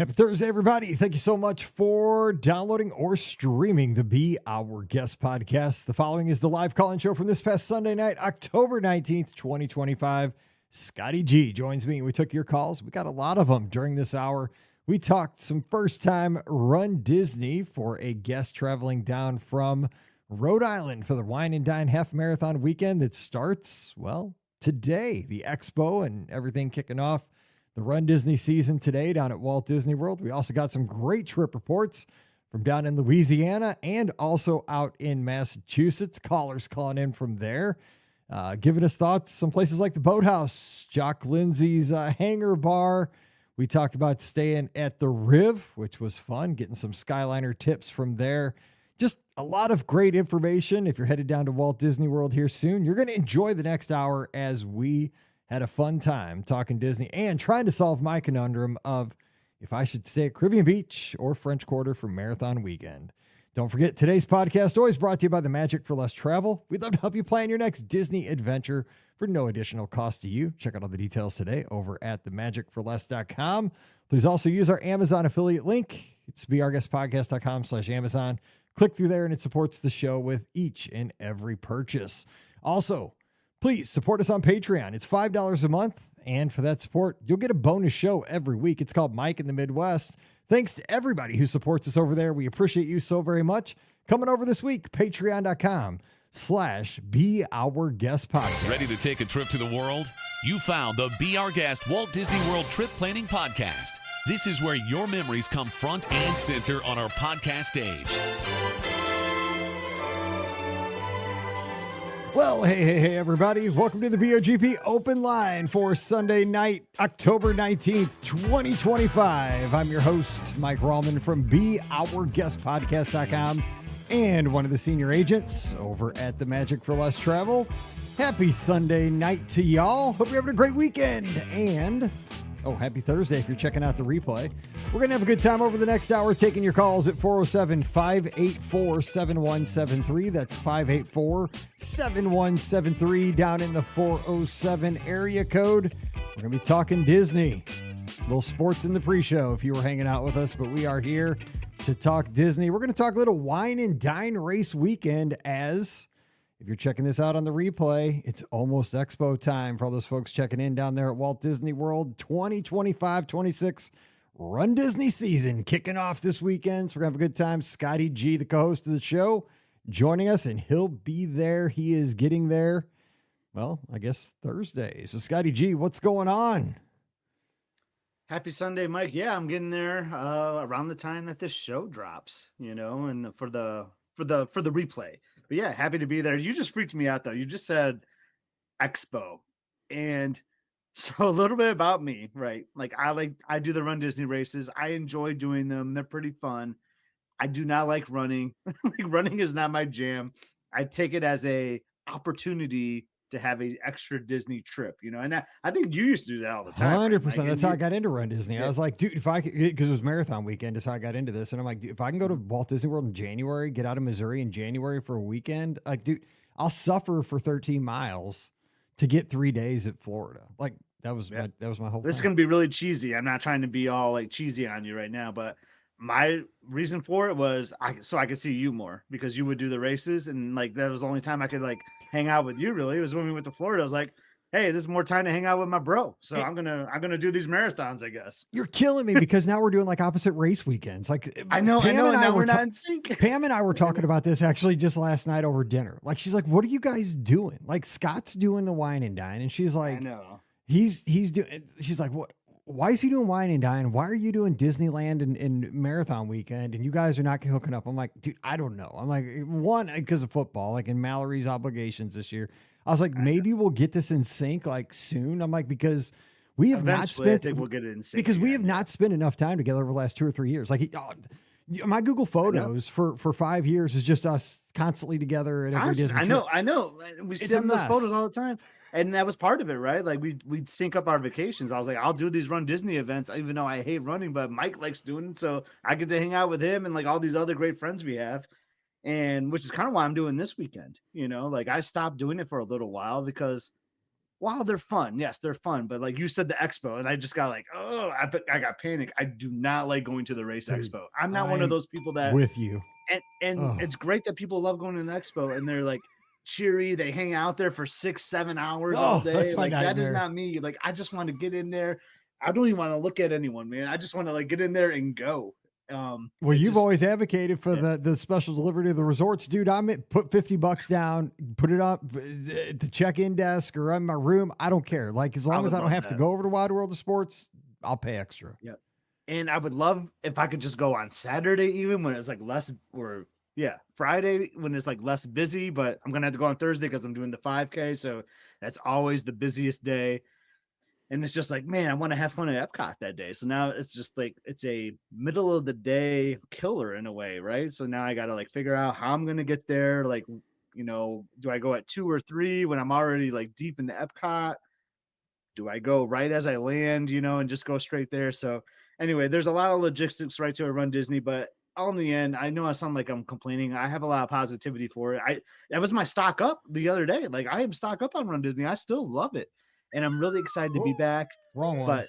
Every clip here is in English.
Happy Thursday, everybody. Thank you so much for downloading or streaming the Be Our Guest podcast. The following is the live call-in show from this past Sunday night, October 19th, 2025. Scotty G joins me. We took your calls. We got a lot of them during this hour. We talked some first-time runDisney for a guest traveling down from Rhode Island for the Wine and Dine Half Marathon weekend that starts, well, today. The expo and everything kicking off the runDisney season today down at Walt Disney World. We also got some great trip reports from down in Louisiana and also out in Massachusetts. Callers calling in from there, giving us thoughts. Some places like the Boathouse, Jock Lindsay's Hangar Bar. We talked about staying at the Riv, which was fun, getting some Skyliner tips from there. Just a lot of great information. If you're headed down to Walt Disney World here soon, you're going to enjoy the next hour as we had a fun time talking Disney and trying to solve my conundrum of if I should stay at Caribbean Beach or French Quarter for Marathon Weekend. Don't forget, today's podcast always brought to you by the Magic for Less Travel. We'd love to help you plan your next Disney adventure for no additional cost to you. Check out all the details today over at themagicforless.com. Please also use our Amazon affiliate link. It's beourguestpodcast.com/Amazon. Click through there and it supports the show with each and every purchase. Also, please support us on Patreon. It's $5 a month, and for that support, you'll get a bonus show every week. It's called Mike in the Midwest. Thanks to everybody who supports us over there. We appreciate you so very much. Coming over this week, patreon.com/beourguestpodcast. Ready to take a trip to the world? You found the Be Our Guest Walt Disney World Trip Planning Podcast. This is where your memories come front and center on our podcast stage. Well, hey, everybody. Welcome to the BOGP Open Line for Sunday night, October 19th, 2025. I'm your host, Mike Rallman from BeOurGuestPodcast.com and one of the senior agents over at the Magic for Less Travel. Happy Sunday night to y'all. Hope you're having a great weekend. And happy Thursday if you're checking out the replay. We're going to have a good time over the next hour, taking your calls at 407-584-7173. That's 584-7173 down in the 407 area code. We're going to be talking Disney. A little sports in the pre-show if you were hanging out with us, but we are here to talk Disney. We're going to talk a little wine and dine race weekend as... if you're checking this out on the replay, it's almost expo time for all those folks checking in down there at Walt Disney World. 2025-26 runDisney season kicking off this weekend. So we're going to have a good time. Scotty G, the co-host of the show, joining us, and he'll be there. He is getting there, well, I guess Thursday. So Scotty G, what's going on? Happy Sunday, Mike. Yeah, I'm getting there around the time that this show drops, and for the replay. But yeah, happy to be there. You just freaked me out though. You just said expo. And so a little bit about me, right? I do the runDisney races. I enjoy doing them. They're pretty fun. I do not like running. Running is not my jam. I take it as a opportunity to have a extra Disney trip, and I think you used to do that all the time. 100%. That's how I got into runDisney. Yeah. I was like, dude, if I could, because it was marathon weekend, is how I got into this. And I'm like, dude, if I can go to Walt Disney World in January, get out of Missouri in January for a weekend, like, dude, I'll suffer for 13 miles to get 3 days at Florida. Like that was my whole This is thing. going to be really cheesy. I'm not trying to be all like cheesy on you right now, but my reason for it was so I could see you more because you would do the races, and like that was the only time I could like hang out with you. Really, it was when we went to Florida. I was like, hey, this is more time to hang out with my bro. So hey, I'm gonna do these marathons, I guess. You're killing me because now we're doing like opposite race weekends. Like I know, and now we're not in sync. Pam and I were talking about this actually just last night over dinner. Like she's like, what are you guys doing? Like Scott's doing the wine and dine, and she's like, I know. He's doing. She's like, what? Why is he doing wine and dine? Why are you doing Disneyland and marathon weekend? And you guys are not hooking up. I'm like, dude, I don't know. I'm like, one, because of football, like in Mallory's obligations this year. I was like, maybe we'll get this in sync like soon. I'm like, because we have Eventually, not I spent, think we'll get it in sync because we again. have not spent enough time together over the last 2 or 3 years. Like my Google Photos for 5 years is just us constantly together at every Disney trip. I know. We send those photos all the time. And that was part of it, right? Like we'd sync up our vacations. I was like, I'll do these runDisney events, even though I hate running, but Mike likes doing it. So I get to hang out with him and like all these other great friends we have. And which is kind of why I'm doing this weekend. Like I stopped doing it for a little while because while they're fun, yes, they're fun. But like you said, the expo, and I just got like, oh, I got panic. I do not like going to the race Dude, expo. I'm not one of I'm those people that, with you. and Oh, it's great that people love going to the expo and they're like cheery. They hang out there for 6-7 hours all that's day. my Like that is nightmare. not me. Like I just want to get in there. I don't even want to look at anyone, man. I just want to like get in there and go. Well, It you've just always advocated for yeah, the special delivery to the resorts, dude. Put $50 down, put it up at the check-in desk or in my room. I don't care. Like as I long as would I don't love have to that. go over to Wide World of Sports, I'll pay extra. Yeah. And I would love if I could just go on Saturday, even when it's like less, or yeah, Friday when it's like less busy, but I'm gonna have to go on Thursday because I'm doing the 5K. So that's always the busiest day. And it's just like, man, I want to have fun at Epcot that day. So now it's just like it's a middle of the day killer in a way, right? So now I gotta like figure out how I'm gonna get there. Like, do I go at 2 or 3 when I'm already like deep in the Epcot? Do I go right as I land, and just go straight there? So anyway, there's a lot of logistics right to a Run Disney, but all in the end, I know I sound like I'm complaining. I have a lot of positivity for it. That was my stock up the other day. Like I am stock up on Run Disney. I still love it, and I'm really excited to be back. Wrong one.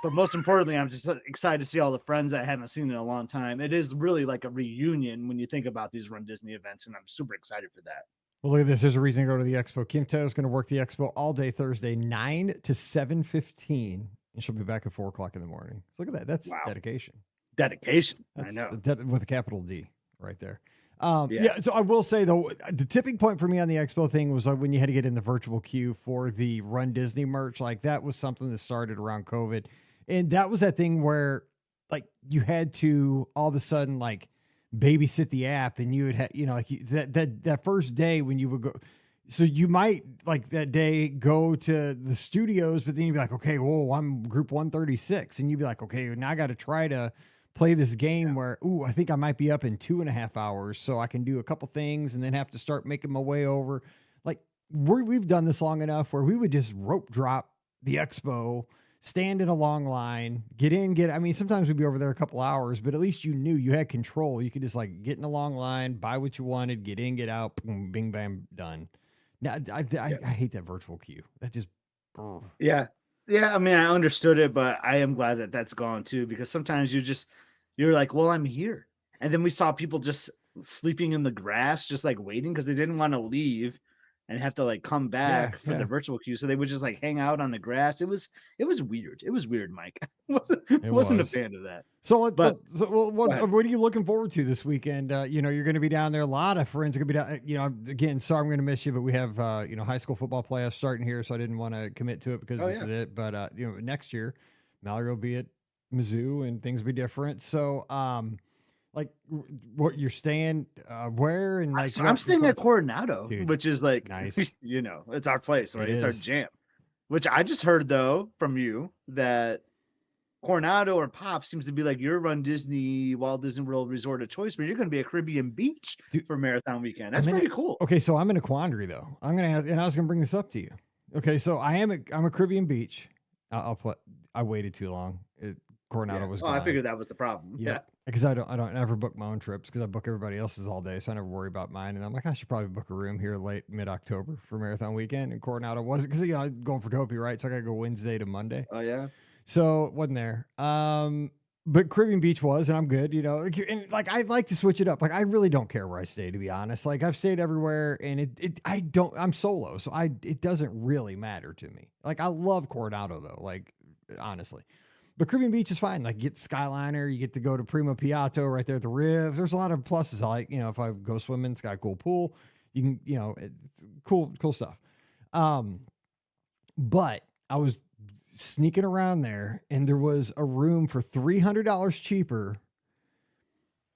But most importantly, I'm just excited to see all the friends that I haven't seen in a long time. It is really like a reunion when you think about these Run Disney events, and I'm super excited for that. Well, look at this. There's a reason to go to the expo. Kim Taylor's going to work the expo all day Thursday, 9 to 7:15, and she'll be back at 4:00 in the morning. So look at that. That's Wow, dedication. dedication. That's I know. with a capital D right there. Yeah. Yeah. So I will say though, the tipping point for me on the expo thing was when you had to get in the virtual queue for the Run Disney merch. Like that was something that started around COVID, and that was that thing where like you had to all of a sudden like babysit the app, and you would have that first day when you would go. So you might like that day go to the studios, but then you'd be like, okay, whoa, I'm group 136. And you'd be like, okay, now I got to try to play this game where, I think I might be up in 2.5 hours. So I can do a couple things and then have to start making my way over. Like we've done this long enough where we would just rope drop the expo, stand in a long line, I mean, sometimes we'd be over there a couple hours, but at least you knew you had control. You could just like get in a long line, buy what you wanted, get in, get out, boom, bing, bam, done. Now, I hate that virtual queue. That just, Yeah. Yeah. I mean, I understood it, but I am glad that that's gone too, because sometimes you're like, well, I'm here. And then we saw people just sleeping in the grass, just like waiting because they didn't want to leave and have to like come back for the virtual queue. So they would just like hang out on the grass. It was weird. It was weird, Mike. Wasn't a was. fan of that. So, But what are you looking forward to this weekend? You're going to be down there. A lot of friends are going to be down. Again, sorry, I'm going to miss you, but we have, high school football playoffs starting here. So I didn't want to commit to it because this is it. But, next year, Mallory will be at Mizzou and things will be different. So, like what you're staying, where and like, I'm staying at Coronado, Dude, which is like, nice. It's our place, right? It's our is. jam, which I just heard though from you that Coronado or Pop seems to be like your Run Disney, Walt Disney World resort of choice, but you're going to be at Caribbean Beach for Marathon Weekend. That's pretty cool. Okay, so I'm in a quandary though. I'm gonna have, and I was gonna bring this up to you. Okay, so I'm a Caribbean Beach. I waited too long. Coronado was gone. I figured that was the problem. Yeah, because I don't ever book my own trips because I book everybody else's all day, so I never worry about mine. And I'm like, I should probably book a room here mid-October for Marathon Weekend. And Coronado wasn't because I'm going for Dopey, right? So I gotta go Wednesday to Monday. Oh yeah. So it wasn't there. But Caribbean Beach was, and I'm good, and like I like to switch it up. Like I really don't care where I stay, to be honest. Like I've stayed everywhere, and I'm solo, so it doesn't really matter to me. Like I love Coronado though, like honestly. But Caribbean Beach is fine. Like, you get Skyliner, you get to go to Primo Piatto right there at the Riv. There's a lot of pluses. I like, if I go swimming, it's got a cool pool. You can, cool stuff. But I was sneaking around there, and there was a room for $300 cheaper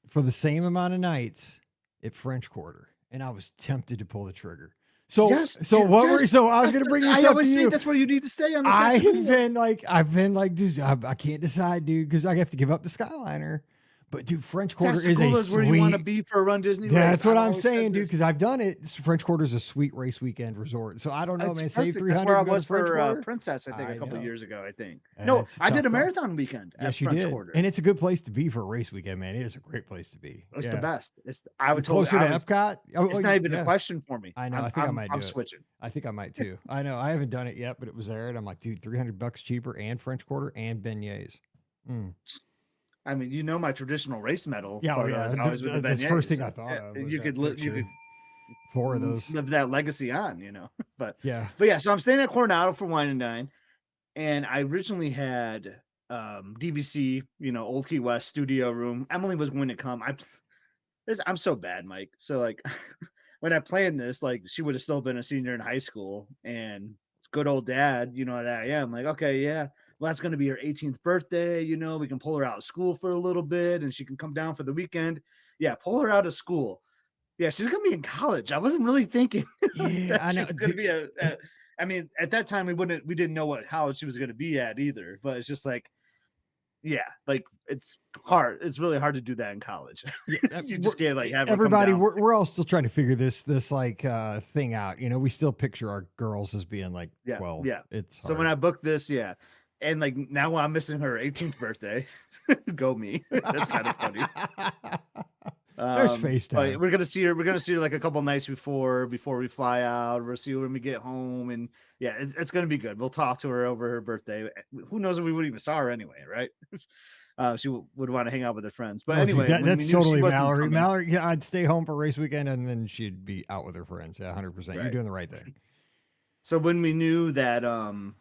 for the same amount of nights at French Quarter, and I was tempted to pull the trigger. So, I was going to bring this up to you. I always say that's where you need to stay on the I've been like, dude, I can't decide, dude, because I have to give up the Skyliner. But dude, French Quarter is Pascagoula a is where you want to sweet. be for a Run Disney race. That's what I've I'm always said saying, dude, this. because I've done it. French Quarter is a sweet race weekend resort. So I don't know, It's man. Save perfect. 300 That's where I and go to was French for Quarter. Princess, I think, a couple know. years ago, I think. No, It's a I did tough a call. marathon weekend at Yes, you French did. Quarter. And it's a good place to be for a race weekend, man. It is a great place to be. It's Yeah. the best. I would Closer to Epcot. It's not even a question for me. I know. I think I might do I'm it. switching. I think I might too. I know. I haven't done it yet, but it was there, and I'm like, dude, $300 cheaper, and French Quarter, and beignets. I mean, you know my traditional race medal. Yeah, photos always with the that's the beignets, first thing so, I thought of. You could you could 4 of those. live that legacy on, But Yeah. yeah, so I'm staying at Coronado for Wine and Dine, and I originally had DVC, Old Key West studio room. Emily was going to come. I'm so bad, Mike. So like when I planned this, like she would have still been a senior in high school, and good old dad, that I am. Like, okay, yeah, well, that's going to be her 18th birthday. We can pull her out of school for a little bit, and she can come down for the weekend. Yeah, pull her out of school. Yeah, she's going to be in college. I wasn't really thinking Yeah, I know. going to be I mean, at that time we didn't know what college she was going to be at either. But it's just like, yeah, like it's hard. It's really hard to do that in college. Yeah, You just can't like have her come everybody. down. We're all still trying to figure this like thing out. We still picture our girls as being like 12. Yeah. It's hard. So when I booked this, yeah. And like now I'm missing her 18th birthday. Go me. That's kind of funny. There's FaceTime. But we're gonna see her like a couple nights before we fly out. We'll see her when we get home, and yeah, it's gonna be good. We'll talk to her over her birthday. Who knows if we would even saw her anyway, right? She would want to hang out with her friends. But anyway, dude, that's totally Mallory. coming, Mallory, yeah, I'd stay home for race weekend, and then she'd be out with her friends. Yeah, 100%. You're Right. doing the right thing. So when we knew that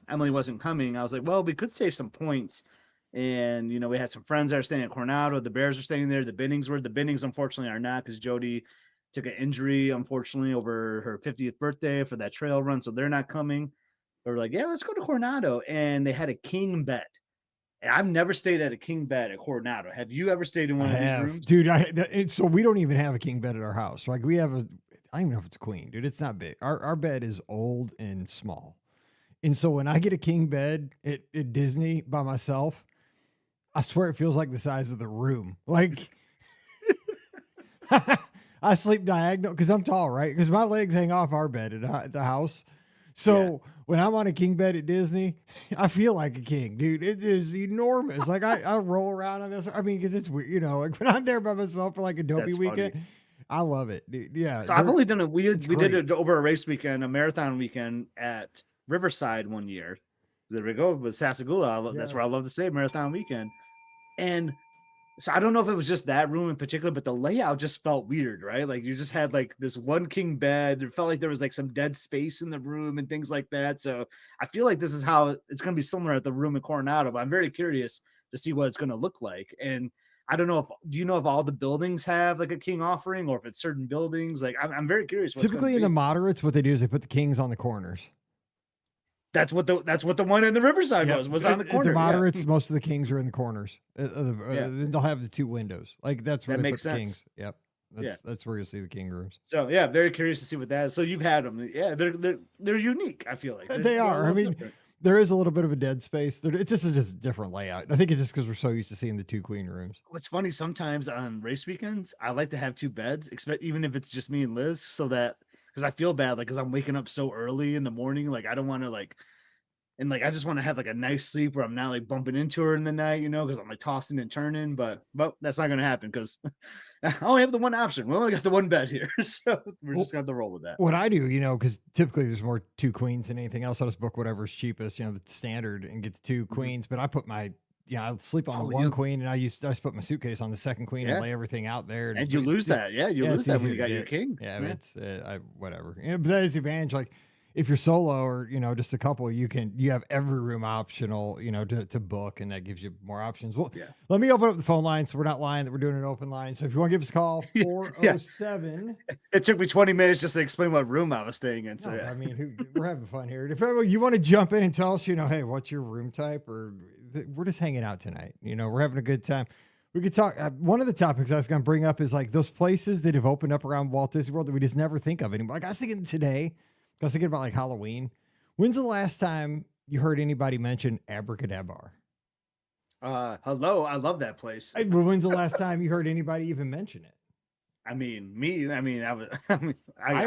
Emily wasn't coming, I was like, well, we could save some points. And, we had some friends that are staying at Coronado. The Bears are staying there. The Binnings, unfortunately, are not, because Jody took an injury, unfortunately, over her 50th birthday for that trail run. So they're not coming. They were like, yeah, let's go to Coronado. And they had a king bed. And I've never stayed at a king bed at Coronado. Have you ever stayed in one of these rooms? Dude, so we don't even have a king bed at our house. Like we have I don't even know if it's a queen, dude. It's not big. Our bed is old and small. And so when I get a king bed at Disney by myself, I swear it feels like the size of the room. Like I sleep diagonal because I'm tall, right? Because my legs hang off our bed at the house. So when I'm on a king bed at Disney, I feel like a king, dude. It is enormous. Like I roll around on this. I mean, because it's weird, like when I'm there by myself for like a dopey That's weekend, funny. I love it, dude. Yeah. So I've only done it. We did great. it over a race weekend, a marathon weekend at Riverside one year. There we go with Sassagoula. That's where I love to stay, marathon weekend. And so I don't know if it was just that room in particular, but the layout just felt weird, right? Like you just had like this one king bed. It felt like there was like some dead space in the room and things like that. So I feel like this is how it's going to be similar at the room in Coronado, but I'm very curious to see what it's going to look like. And I don't know do you know if all the buildings have like a king offering, or if it's certain buildings? Like I'm very curious. Typically in the moderates, what they do is they put the kings on the corners. That's what the one in the Riverside was on the corner. The moderates, most of the kings are in the corners. They'll have the 2 windows. Like that's where that they makes put the sense. kings. Yep. That's where you'll see the king rooms. So yeah, very curious to see what that is. So you've had them. Yeah, they're unique. I feel like They are. I mean, different. There is a little bit of a dead space. It's just a different layout. I think it's just because we're so used to seeing the 2 queen rooms. What's funny, sometimes on race weekends, I like to have 2 beds, even if it's just me and Liz, so that because I feel bad, like because I'm waking up so early in the morning, like I don't want to like. And like I just want to have like a nice sleep where I'm not like bumping into her in the night, because I'm like tossing and turning. But that's not gonna happen because I only have the one option. We only got the one bed here, so we're just gonna have to roll with that. What I do, because typically there's more 2 queens than anything else. I just book whatever's cheapest, the standard, and get the 2 queens. But I put I'll sleep on the one queen, and I just put my suitcase on the second queen and lay everything out there. And you lose that, you lose that when you got your king. Yeah, it's whatever. But that is the advantage, like. If you're solo or, just a couple, you have every room optional, to book, and that gives you more options. Well, let me open up the phone line so we're not lying that we're doing an open line. So if you want to give us a call, 407. It took me 20 minutes just to explain what room I was staying in. So no, I mean, we're having fun here. If you want to jump in and tell us, hey, what's your room type, or we're just hanging out tonight. We're having a good time. We could talk. One of the topics I was going to bring up is like those places that have opened up around Walt Disney World that we just never think of anymore. Like I was thinking today. I was thinking about like Halloween. When's the last time you heard anybody mention Abracadabra? Hello, I love that place. Hey, but when's the last time you heard anybody even mention it? I mean, I was. I haven't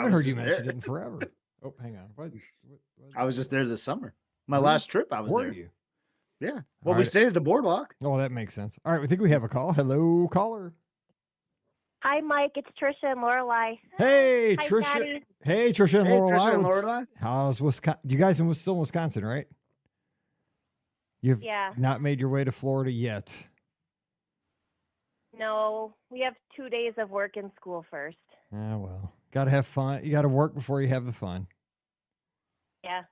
was heard you just mention there. it in forever. Oh, hang on. What I was just there this summer. My Really? last trip, I was Were there. you? Yeah. All Well, we right. stayed at the boardwalk. Oh, that makes sense. All right, I think we have a call. Hello, caller. Hi, Mike. It's Trisha and Lorelai. Hey, Hi, Trisha. Daddy. Hey, Trisha and Hey, Lorelai. Trisha and What's- Lorelai. How's Wisconsin? You guys in still in Wisconsin, right? You've Yeah. not made your way to Florida yet. No, we have 2 days of work and school first. Ah, well, got to have fun. You got to work before you have the fun. Yeah.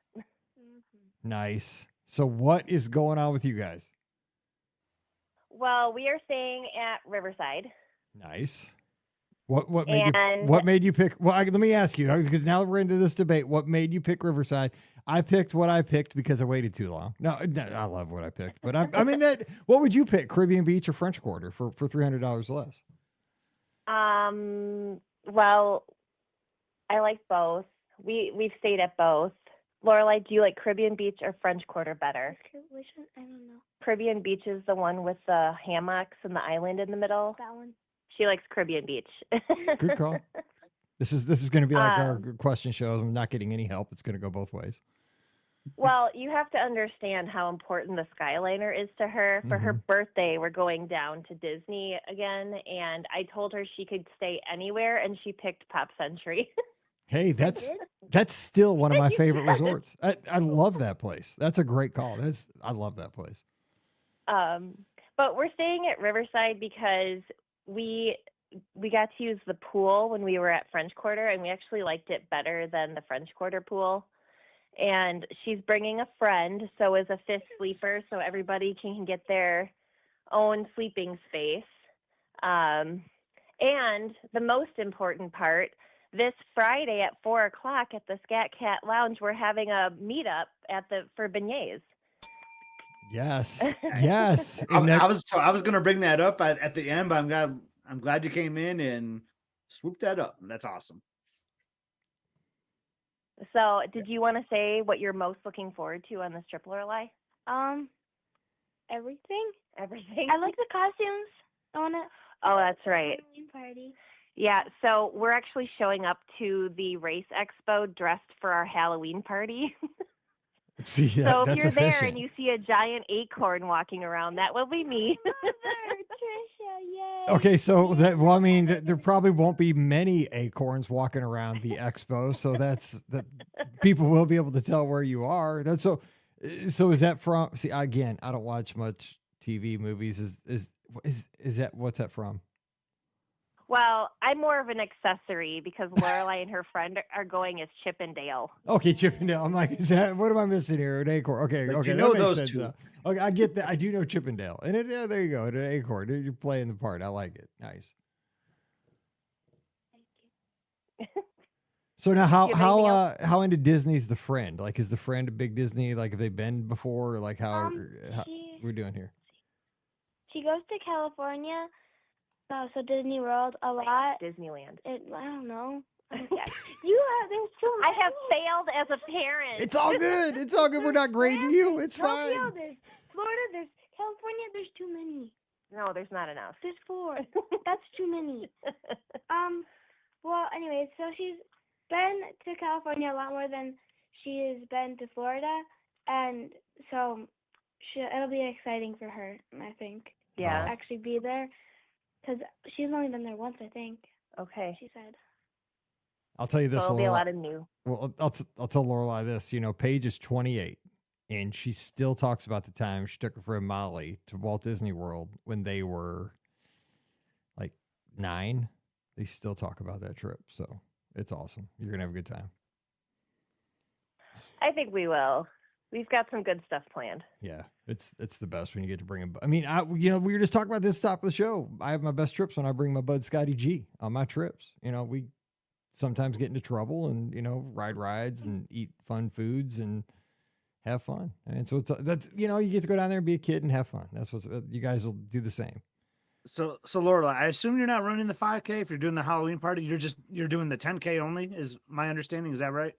Nice. So, what is going on with you guys? Well, we are staying at Riverside. Nice. What made And- what made you pick? Well, let me ask you, because now we're into this debate. What made you pick Riverside? I picked what I picked because I waited too long. No, I love what I picked, but I mean that. What would you pick? Caribbean Beach or French Quarter for $300 less? Well, I like both. We've stayed at both. Lorelai, do you like Caribbean Beach or French Quarter better? Which one? I don't know. Caribbean Beach is the one with the hammocks and the island in the middle. That one. She likes Caribbean Beach. Good call. This is going to be like our Um, question shows. I'm not getting any help. It's going to go both ways. Well, you have to understand how important the Skyliner is to her. For her birthday, we're going down to Disney again, and I told her she could stay anywhere, and she picked Pop Century. Hey, that's still one of my favorite resorts. I love that place. That's a great call. I love that place. But we're staying at Riverside because we got to use the pool when we were at French Quarter, and we actually liked it better than the French Quarter pool. And she's bringing a friend, so as a fifth sleeper, so everybody can get their own sleeping space. And the most important part, this Friday at 4:00 at the Scat Cat Lounge, we're having a meetup for beignets. Yes, yes. I And that- was going to bring that up at the end, but I'm glad you came in and swooped that up. That's awesome. So, did you want to say what you're most looking forward to on this trip, Lorelai? Everything. Everything. I like the costumes. I want to. Oh, that's right. Halloween party. Yeah, so we're actually showing up to the race expo dressed for our Halloween party. see, So if that's you're there efficient. and you see a giant acorn walking around, that will be me. Mother, Trisha, yay! Okay, so I mean, there probably won't be many acorns walking around the expo, so that people will be able to tell where you are. That's so. So is that from? See, again, I don't watch much TV movies. Is that what's that from? Well, I'm more of an accessory because Lorelai and her friend are going as Chip and Dale. Okay, Chippendale. I'm like, is that what am I missing here? An acorn. Okay, Like, okay, you that know makes those sense two. now. Okay, I get that. I do know Chippendale, and yeah, there you go. An acorn. You're playing the part. I like it. Nice. So now, Do you have anything how into Disney's the friend? Like, is the friend a big Disney? Like, have they been before? Or like, how She we're doing here? she goes to California, so Disney World a lot. Disneyland. I don't know. You have there's too I many. have failed as a parent. It's all good. It's all good. We're not grading you. It's No, fine. no, there's Florida. There's California. There's too many. No, there's not enough. There's 4. That's too many. Well, anyway, so she's been to California a lot more than she has been to Florida, and so it'll be exciting for her, I think, Yeah. actually be there, because she's only been there once, I think. Okay. She said. I'll tell you So this. it'll be a Lorelai. lot of new. Well, I'll tell Lorelai this. You know, Paige is 28, and she still talks about the time she took her friend Molly to Walt Disney World when they were like 9. They still talk about that trip. So it's awesome. You're gonna have a good time. I think we will. We've got some good stuff planned. Yeah, it's the best when you get to bring him. I mean, we were just talking about this top of the show. I have my best trips when I bring my bud Scotty G on my trips. You know, we sometimes get into trouble and ride rides and eat fun foods and have fun. And so that's you get to go down there and be a kid and have fun. That's what you guys will do the same. So Lorelai, I assume you're not running the 5K if you're doing the Halloween party. You're doing the 10K only. Is my understanding? Is that right?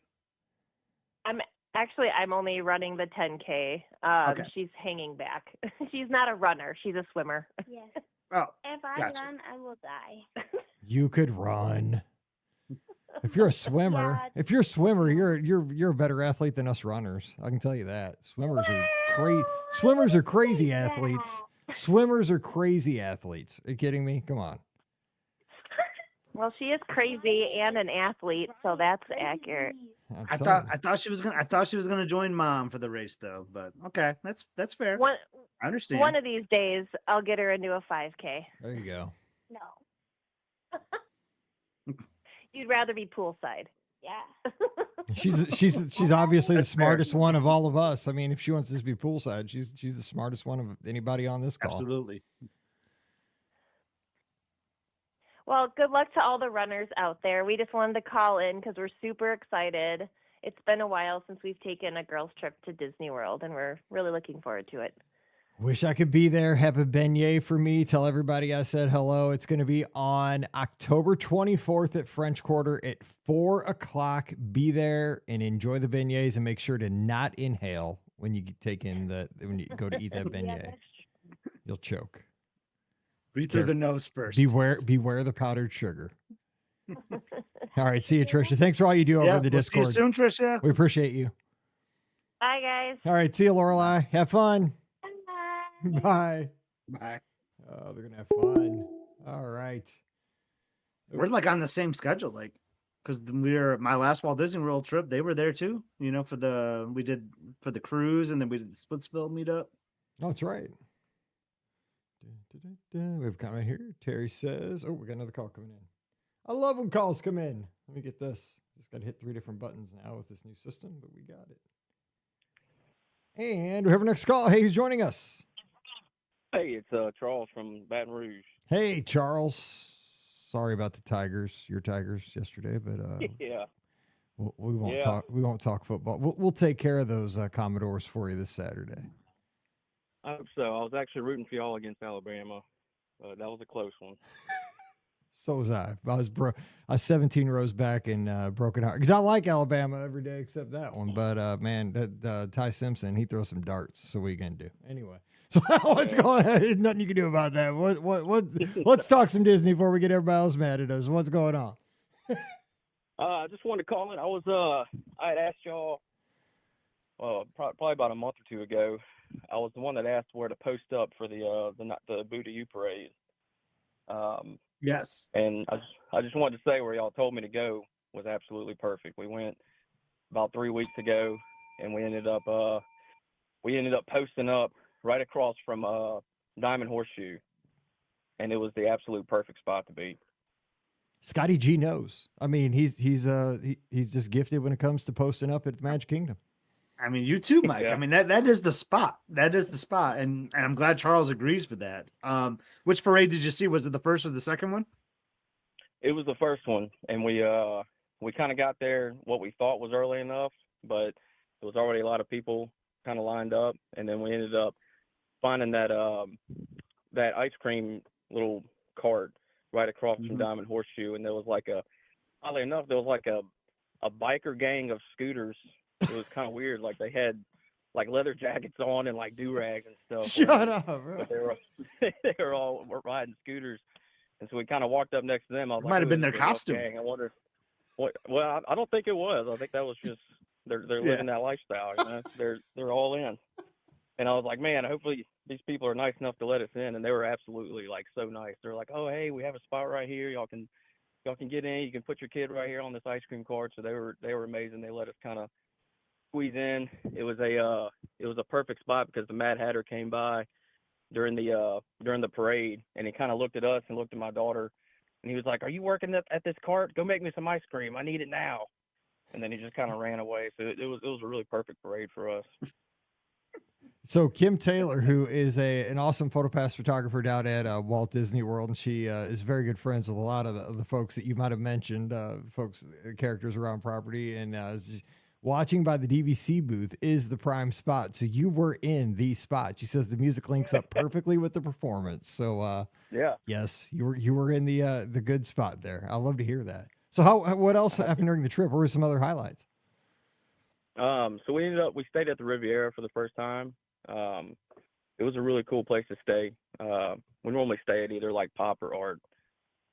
Actually, I'm only running the 10K. Okay. She's hanging back. She's not a runner. She's a swimmer. Yes. Oh, If I gotcha. run, I will die. You could run. If you're a swimmer, Yeah. if you're a swimmer, you're a better athlete than us runners. I can tell you that. Swimmers are crazy. Swimmers are crazy athletes. Swimmers are crazy athletes. Are you kidding me? Come on. Well, she is crazy and an athlete, so that's accurate. I'm I telling thought she was gonna join Mom for the race though, but okay, that's fair. One I understand. one of these days, I'll get her into a 5K. you. There you go. No. You'd rather be poolside. Yeah. She's obviously the That's fair. smartest one of all of us. I mean, if she wants this to be poolside, she's the smartest one of anybody on this call. Absolutely. Well, good luck to all the runners out there. We just wanted to call in because we're super excited. It's been a while since we've taken a girls' trip to Disney World, and we're really looking forward to it. Wish I could be there. Have a beignet for me. Tell everybody I said hello. It's going to be on October 24th at French Quarter at 4 o'clock. Be there and enjoy the beignets and make sure to not inhale when you when you go to eat that beignet. You'll choke. Breathe through the nose first. Beware the powdered sugar. All right. See you, Trisha. Thanks for all you do over the Discord. See you soon, Trisha. We appreciate you. Bye, guys. All right. See you, Lorelai. Have fun. Bye. Bye. Bye. Oh, they're gonna have fun. All right. We're like on the same schedule, like, because my last Walt Disney World trip, they were there too. You know, for the cruise, and then we did the Splitsville meetup. Oh, that's right. We have a comment here. Terry says, "Oh, we got another call coming in. I love when calls come in. Let me get this. Just got to hit 3 different buttons now with this new system, but we got it. And we have our next call. Hey, who's joining us? Hey, it's Charles from Baton Rouge. Hey, Charles. Sorry about the Tigers, your Tigers yesterday, but Yeah. we won't talk. We won't talk football. We'll take care of those Commodores for you this Saturday. I hope so. I was actually rooting for y'all against Alabama. That was a close one. So was I. I was 17 rows back and broken heart because I like Alabama every day except that one. But man, that Ty Simpson, he throws some darts. So what are you gonna do anyway? So what's going on? There's nothing you can do about that. What? Let's talk some Disney before we get everybody else mad at us. What's going on? I just wanted to call in. I had asked y'all probably about a month or two ago. I was the one that asked where to post up for the Boo to You parade. Yes. And I just wanted to say where y'all told me to go was absolutely perfect. We went about 3 weeks ago, and we ended up posting up right across from Diamond Horseshoe, and it was the absolute perfect spot to be. Scotty G knows. I mean, he's just gifted when it comes to posting up at the Magic Kingdom. I mean, you too, Mike. Yeah. I mean, that is the spot. That is the spot, and I'm glad Charles agrees with that. Which parade did you see? Was it the first or the second one? It was the first one, and we kind of got there what we thought was early enough, but there was already a lot of people kind of lined up, and then we ended up finding that ice cream little cart right across from Diamond Horseshoe, and there was oddly enough, there was a biker gang of scooters. It was kind of weird. Like they had like leather jackets on and like do-rags and stuff. Shut up, bro. But they were all riding scooters. And so we kind of walked up next to them. I was It like, might have "Who been is their this big old costume." gang?" I wonder what. Well, I don't think it was. I think that was just they're living that lifestyle. You know, they're all in. And I was like, man, hopefully these people are nice enough to let us in. And they were absolutely like so nice. They're like, oh, hey, we have a spot right here. Y'all can get in. You can put your kid right here on this ice cream cart. So they were amazing. They let us kind of squeeze in. It was a perfect spot because the Mad Hatter came by during the parade, and he kind of looked at us and looked at my daughter, and he was like, "Are you working at this cart? Go make me some ice cream. I need it now." And then he just kind of ran away. So it was a really perfect parade for us. So Kim Taylor, who is an awesome PhotoPass photographer down at Walt Disney World, and she is very good friends with a lot of the folks that you might have mentioned, characters around property, and watching by the DVC booth is the prime spot. So you were in the spot. She says the music links up perfectly with the performance. So Yeah. yes, you were in the good spot there. I love to hear that. So what else happened during the trip? What were some other highlights? So we stayed at the Riviera for the first time. It was a really cool place to stay. We normally stay at either like Pop or Art,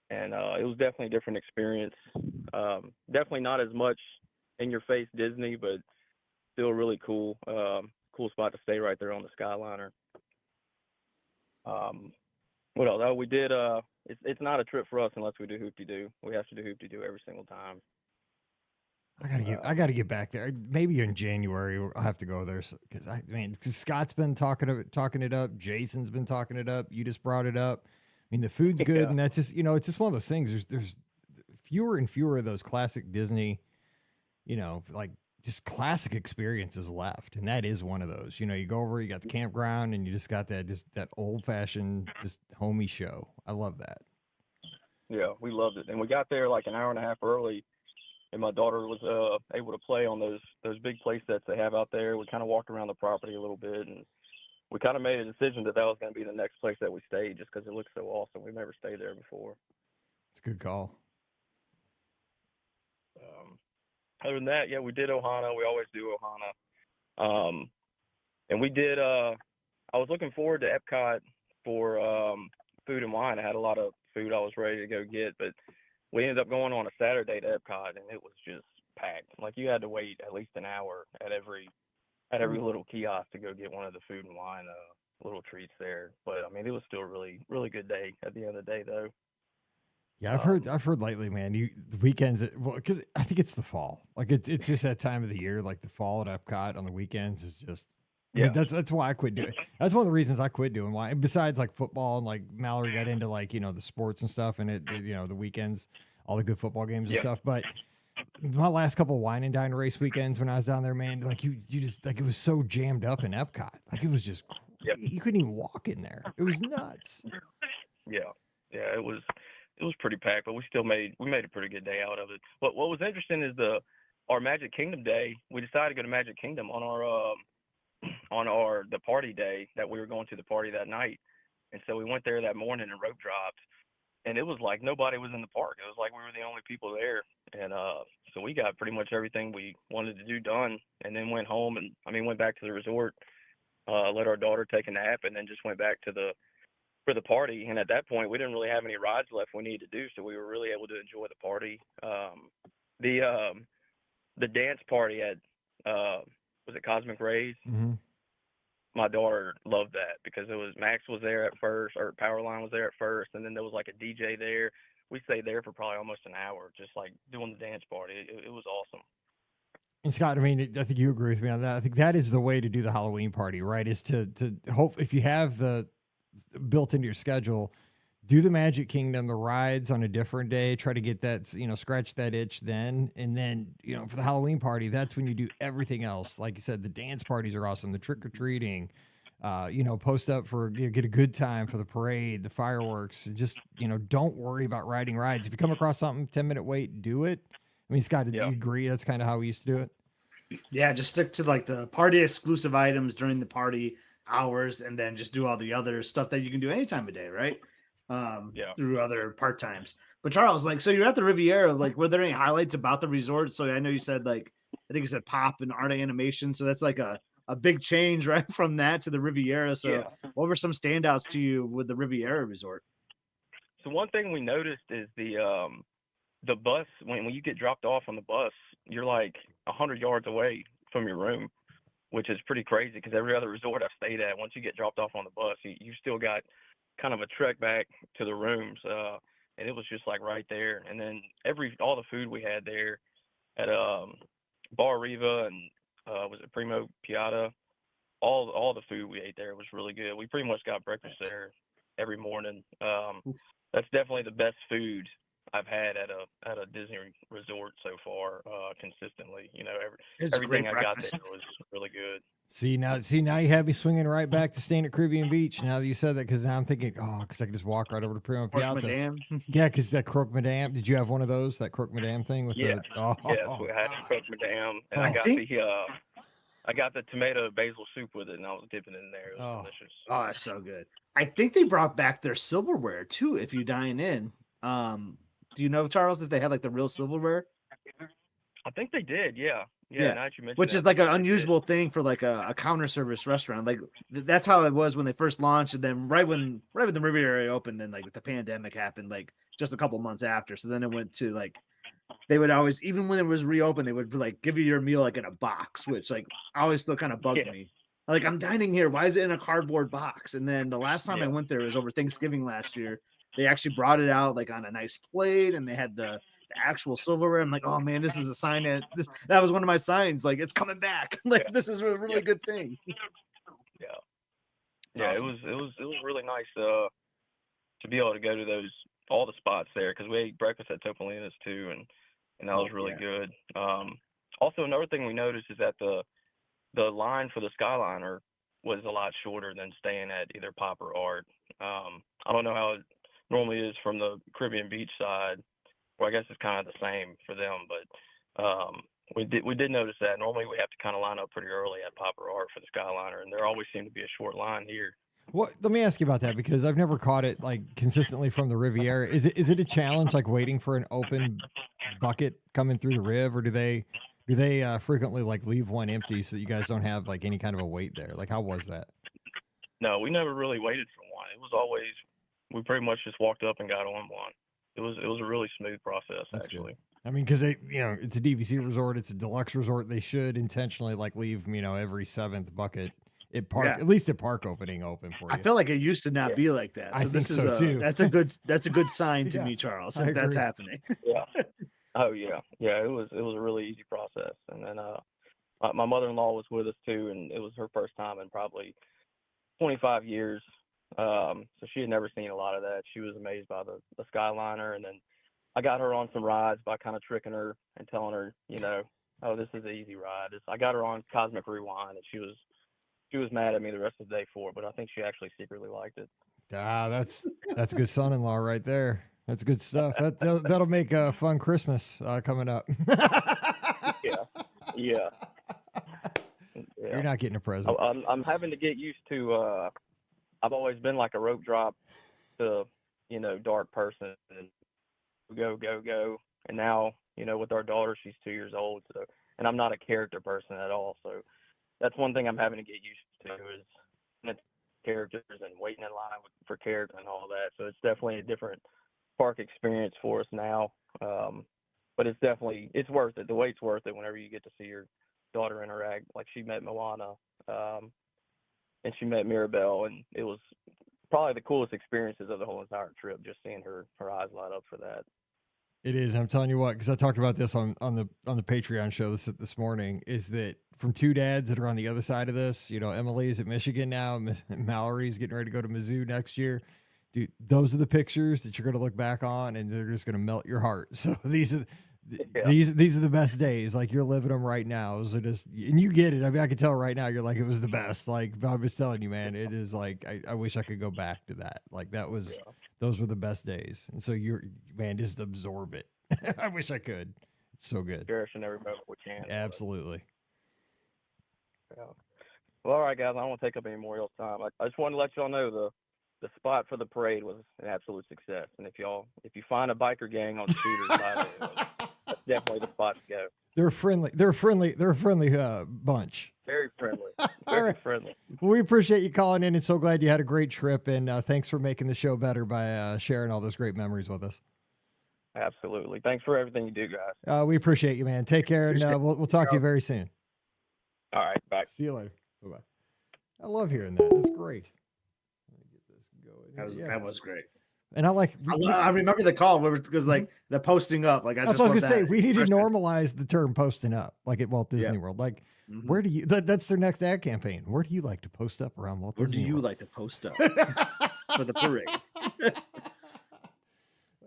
and it was definitely a different experience. Definitely not as much in your face Disney, but still really cool. Cool spot to stay right there on the Skyliner. What else? Oh, we did. It's not a trip for us unless we do Hoop-de-Doo. We have to do Hoop-de-Doo every single time. I gotta get back there. Maybe in January I'll have to go there because Scott's been talking it up. Jason's been talking it up. You just brought it up. I mean, the food's good, and that's just it's just one of those things. There's fewer and fewer of those classic Disney, like just classic experiences left, and that is one of those. You go over, you got the campground, and you just got that old fashioned just homey show. I love that. Yeah, we loved it, and we got there like an hour and a half early. And my daughter was able to play on those big play sets they have out there. We kind of walked around the property a little bit, and we kind of made a decision that was going to be the next place that we stayed just because it looks so awesome. We've never stayed there before. It's a good call. Other than that, yeah, we did Ohana. We always do Ohana. And we did I was looking forward to Epcot for food and wine. I had a lot of food I was ready to go get, but we ended up going on a Saturday to Epcot, and it was just packed. Like, you had to wait at least an hour at every little kiosk to go get one of the food and wine little treats there. But I mean, it was still a really, really good day at the end of the day, though. Yeah, I've heard lately, man. The weekends, because I think it's the fall. Like, it's just that time of the year. Like, the fall at Epcot on the weekends is just. Yeah, I mean, that's why I quit doing. That's one of the reasons I quit doing. Why, besides like football and like Mallory got into like the sports and stuff, and the weekends, all the good football games and stuff. But my last couple of wine and dine race weekends when I was down there, man, like you just like it was so jammed up in Epcot, like it was just you couldn't even walk in there. It was nuts. Yeah, it was pretty packed, but we made a pretty good day out of it. What was interesting is our Magic Kingdom day. We decided to go to Magic Kingdom on the party day that we were going to the party that night. And so we went there that morning and rope dropped, and it was like nobody was in the park. It was like we were the only people there. And so we got pretty much everything we wanted to do done, and then went home went back to the resort, let our daughter take a nap, and then just went back for the party. And at that point, we didn't really have any rides left we needed to do, so we were really able to enjoy the party. The dance party at was it Cosmic Rays? Mm-hmm. My daughter loved that because Max was there at first, or Powerline was there at first, and then there was like a DJ there. We stayed there for probably almost an hour, just like doing the dance party. It was awesome. And Scott, I mean, I think you agree with me on that. I think that is the way to do the Halloween party, right? Is to hope if you have the built into your schedule, do the Magic Kingdom, the rides on a different day, try to get that, scratch that itch then. And then, for the Halloween party, that's when you do everything else. Like you said, the dance parties are awesome. The trick-or-treating, post up for, get a good time for the parade, the fireworks. Just, don't worry about riding rides. If you come across something, 10-minute wait, do it. I mean, Scott, do you agree? That's kind of how we used to do it. Yeah, just stick to like the party exclusive items during the party hours, and then just do all the other stuff that you can do any time of day, right? Through other part times. But Charles, like, so you're at the Riviera, like, were there any highlights about the resort? So I know you said, like, I think you said pop and art animation. So that's like a big change, right, from that to the Riviera. So what were some standouts to you with the Riviera resort? So one thing we noticed is the bus, when you get dropped off on the bus, you're like 100 yards away from your room, which is pretty crazy because every other resort I've stayed at, once you get dropped off on the bus, you still got kind of a trek back to the rooms, and it was just like right there. And then all the food we had there at Bar Riva and was it Primo Piatti, all the food we ate there was really good. We pretty much got breakfast there every morning. That's definitely the best food I've had at a Disney resort so far, consistently. Everything I got there was really good. See now you have me swinging right back to staying at Caribbean Beach. Now that you said that, because now I'm thinking, because I can just walk right over to Primo Piatti. Yeah, because that Croque Madame. Did you have one of those? That Croque Madame thing with Yes, we had the Croque Madame, and I got the tomato basil soup with it, and I was dipping it in there. It was delicious. Oh, that's so good. I think they brought back their silverware too. If you dine in, do you know, Charles, if they had like the real silverware? I think they did. Yeah. Yeah. Now that you mentioned Which that, is like an that's good. unusual thing for like a counter service restaurant. Like that's how it was when they first launched, and then right when the Riviera opened, then like the pandemic happened, like just a couple months after. So then it went to like they would always, even when it was reopened, they would like give you your meal like in a box, which like always still kind of bugged Yeah. me. Like I'm dining here, why is it in a cardboard box? And then the last time I Yeah. went there was over Thanksgiving last year. They actually brought it out like on a nice plate, and they had the actual silverware. I'm like, oh man, this is a sign that was one of my signs. Like it's coming back. Like this is a really good thing. Yeah. It's Yeah. awesome. It was really nice to be able to go to all the spots there, because we ate breakfast at Topolino's too, and that was really good. Also, another thing we noticed is that the line for the Skyliner was a lot shorter than staying at either Pop or Art. I don't know how it normally is from the Caribbean beach side. Well, I guess it's kind of the same for them, but we did notice that. Normally we have to kind of line up pretty early at Pop or Art for the Skyliner, and there always seemed to be a short line here. Well, let me ask you about that, because I've never caught it like consistently from the Riviera. Is it a challenge, like waiting for an open bucket coming through the Riv, or do they frequently like leave one empty so that you guys don't have like any kind of a wait there? Like, how was that? No, we never really waited for one. It was always, we pretty much just walked up and got on one. It was a really smooth process. That's actually. Good. I mean, because it's a DVC resort, it's a deluxe resort. They should intentionally like leave every seventh bucket at park, at least at park opening open for you. I feel like it used to not be like that. So I think this is so too. That's a good sign to me, Charles. If that's happening. Yeah. Oh yeah. Yeah. It was a really easy process. And then my mother-in-law was with us too, and it was her first time in probably 25 years. So she had never seen a lot of that. She was amazed by the Skyliner, and then I got her on some rides by kind of tricking her and telling her, oh, this is an easy ride. I got her on Cosmic Rewind, and she was mad at me the rest of the day for it, but I think she actually secretly liked it. That's good son-in-law right there. That's good stuff. That'll make a fun Christmas coming up. Yeah. You're not getting a present. I'm having to get used to. I've always been like a rope drop to dark person, and go, and now with our daughter, she's 2 years old, so, and I'm not a character person at all, so that's one thing I'm having to get used to is characters and waiting in line for character and all that. So it's definitely a different park experience for us now. But it's worth it. The wait's worth it whenever you get to see your daughter interact. Like she met Moana, and she met Mirabelle, and it was probably the coolest experiences of the whole entire trip, just seeing her eyes light up for that. It is. I'm telling you what, because I talked about this on the Patreon show this morning, is that from two dads that are on the other side of this, Emily's at Michigan now, Mallory's getting ready to go to Mizzou next year. Dude, those are the pictures that you're going to look back on, and they're just going to melt your heart. So these are the best days. Like, you're living them right now. So and you get it. I mean, I can tell right now, you're like, it was the best. Like Bob was telling you, man, it is like, I wish I could go back to that. Like those were the best days. And so just absorb it. I wish I could. It's so good. Cherishing every moment we can. Absolutely. Yeah. Well, all right, guys, I don't want to take up any more of y'all's time. I just wanted to let y'all know the spot for the parade was an absolute success. And if you find a biker gang on scooters, that's definitely the spot to go. They're friendly. They're a friendly bunch. Very friendly. Very friendly. Well, we appreciate you calling in, and so glad you had a great trip. And thanks for making the show better by sharing all those great memories with us. Absolutely. Thanks for everything you do, guys. We appreciate you, man. Take care, and we'll talk to you very soon. All right. Bye. See you later. Bye-bye. I love hearing that. That's great. Let me get this going. That was great. And I remember the call because like the posting up. Like that's what I was gonna say. We need to normalize the term posting up, like at Walt Disney World. Like, where do you? That's their next ad campaign. Where do you like to post up around Walt Disney World? Where do you like to post up for the parades?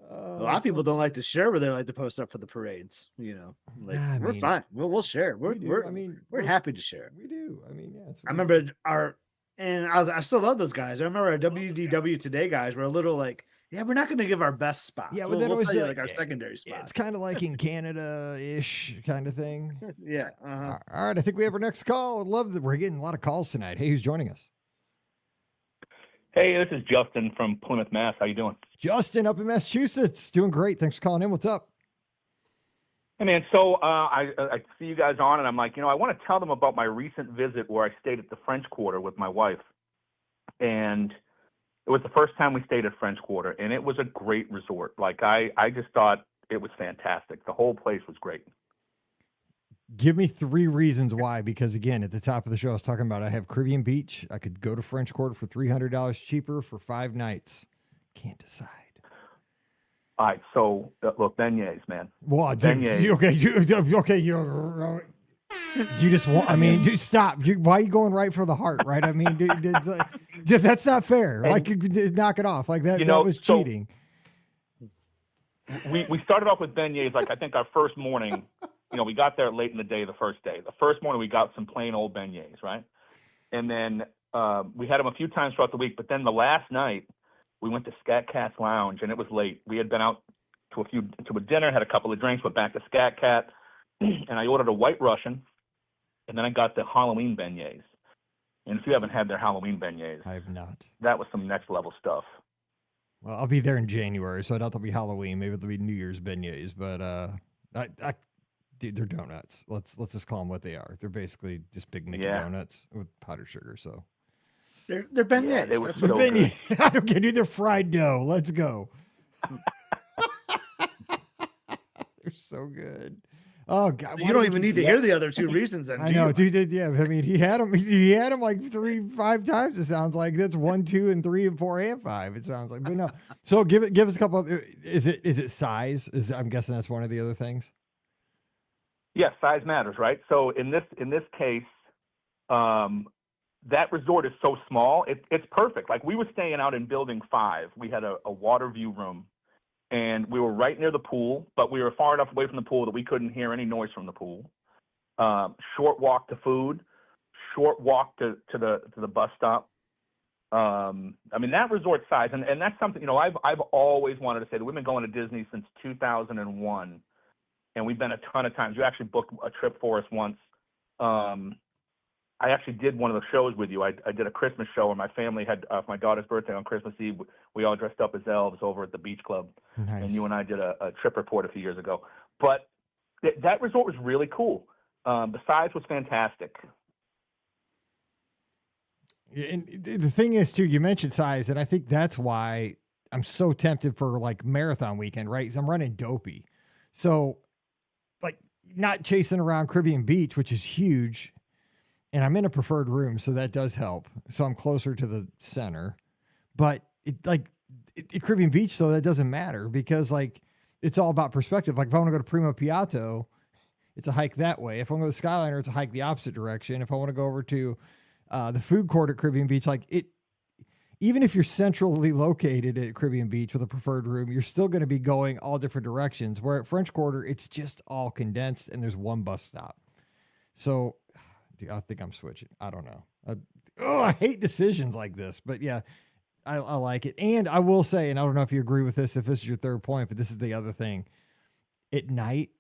A lot of people don't like to share where they like to post up for the parades. We're fine. We'll share. We're happy to share. We do. I mean, yeah. I remember I still love those guys. I remember our WDW Today guys were a little like, yeah, we're not going to give our best spots. Yeah, but we'll tell you like our secondary spots. It's kind of like in Canada-ish kind of thing. Yeah. All right, I think we have our next call. I'd love that we're getting a lot of calls tonight. Hey, who's joining us? Hey, this is Justin from Plymouth, Mass. How you doing? Justin up in Massachusetts. Doing great. Thanks for calling in. What's up? Hey, man, so I see you guys on, and I'm like, I want to tell them about my recent visit where I stayed at the French Quarter with my wife. And it was the first time we stayed at French Quarter, and it was a great resort. Like, I just thought it was fantastic. The whole place was great. Give me 3 reasons why, because again, at the top of the show, I was talking about I have Caribbean Beach. I could go to French Quarter for $300 cheaper for 5 nights. Can't decide. All right, so look, beignets, man. Well, Beignets. You just want, I mean, dude, stop. Why are you going right for the heart, right? I mean, dude, that's not fair. Like, knock it off. Like, that was cheating. We started off with beignets, like, I think our first morning, we got there late in the day, the first day. The first morning, we got some plain old beignets, right? And then we had them a few times throughout the week, but then the last night, we went to Scat Cat's Lounge, and it was late. We had been out to a dinner, had a couple of drinks, went back to Scat Cat, and I ordered a White Russian, and then I got the Halloween beignets. And if you haven't had their Halloween beignets, I have not. That was some next level stuff. Well, I'll be there in January, so I doubt it'll be Halloween. Maybe it'll be New Year's beignets, but dude, they're donuts. Let's just call them what they are. They're basically just big Mickey donuts with powdered sugar. So they're beignets. Yeah, they were That's so what good. I don't get either fried dough. Let's go. They're so good. Oh God! You don't even need to hear the other 2 reasons. Then, I know, dude. Yeah, I mean, he had them. He had them like 5 times. It sounds like that's 1, 2, and 3, and 4, and 5. It sounds like, but no. So give us a couple. Is it size? I'm guessing that's one of the other things. Yeah, size matters, right? So in this case, that resort is so small, it's perfect. Like, we were staying out in Building 5. We had a water view room, and we were right near the pool, but we were far enough away from the pool that we couldn't hear any noise from the pool. Short walk to food, short walk to the bus stop. I mean, that resort size, and that's something, I've always wanted to say that we've been going to Disney since 2001. And we've been a ton of times. You actually booked a trip for us once. I actually did one of the shows with you. I did a Christmas show where my family had for my daughter's birthday on Christmas Eve. We all dressed up as elves over at the beach club. Nice. And you and I did a trip report a few years ago. But that resort was really cool. The size was fantastic. And the thing is, too, you mentioned size, and I think that's why I'm so tempted for like marathon weekend, right? 'Cause I'm running dopey. So, like, not chasing around Caribbean Beach, which is huge. And I'm in a preferred room, so that does help. So I'm closer to the center. But Caribbean Beach, though, that doesn't matter because, like, it's all about perspective. Like, if I want to go to Primo Piatto, it's a hike that way. If I want to go to Skyliner, it's a hike the opposite direction. If I want to go over to the food court at Caribbean Beach, even if you're centrally located at Caribbean Beach with a preferred room, you're still going to be going all different directions. Where at French Quarter, it's just all condensed and there's one bus stop. So dude, I think I'm switching. I don't know. I hate decisions like this, but yeah, I like it. And I will say, and I don't know if you agree with this, if this is your third point, but this is the other thing. At night,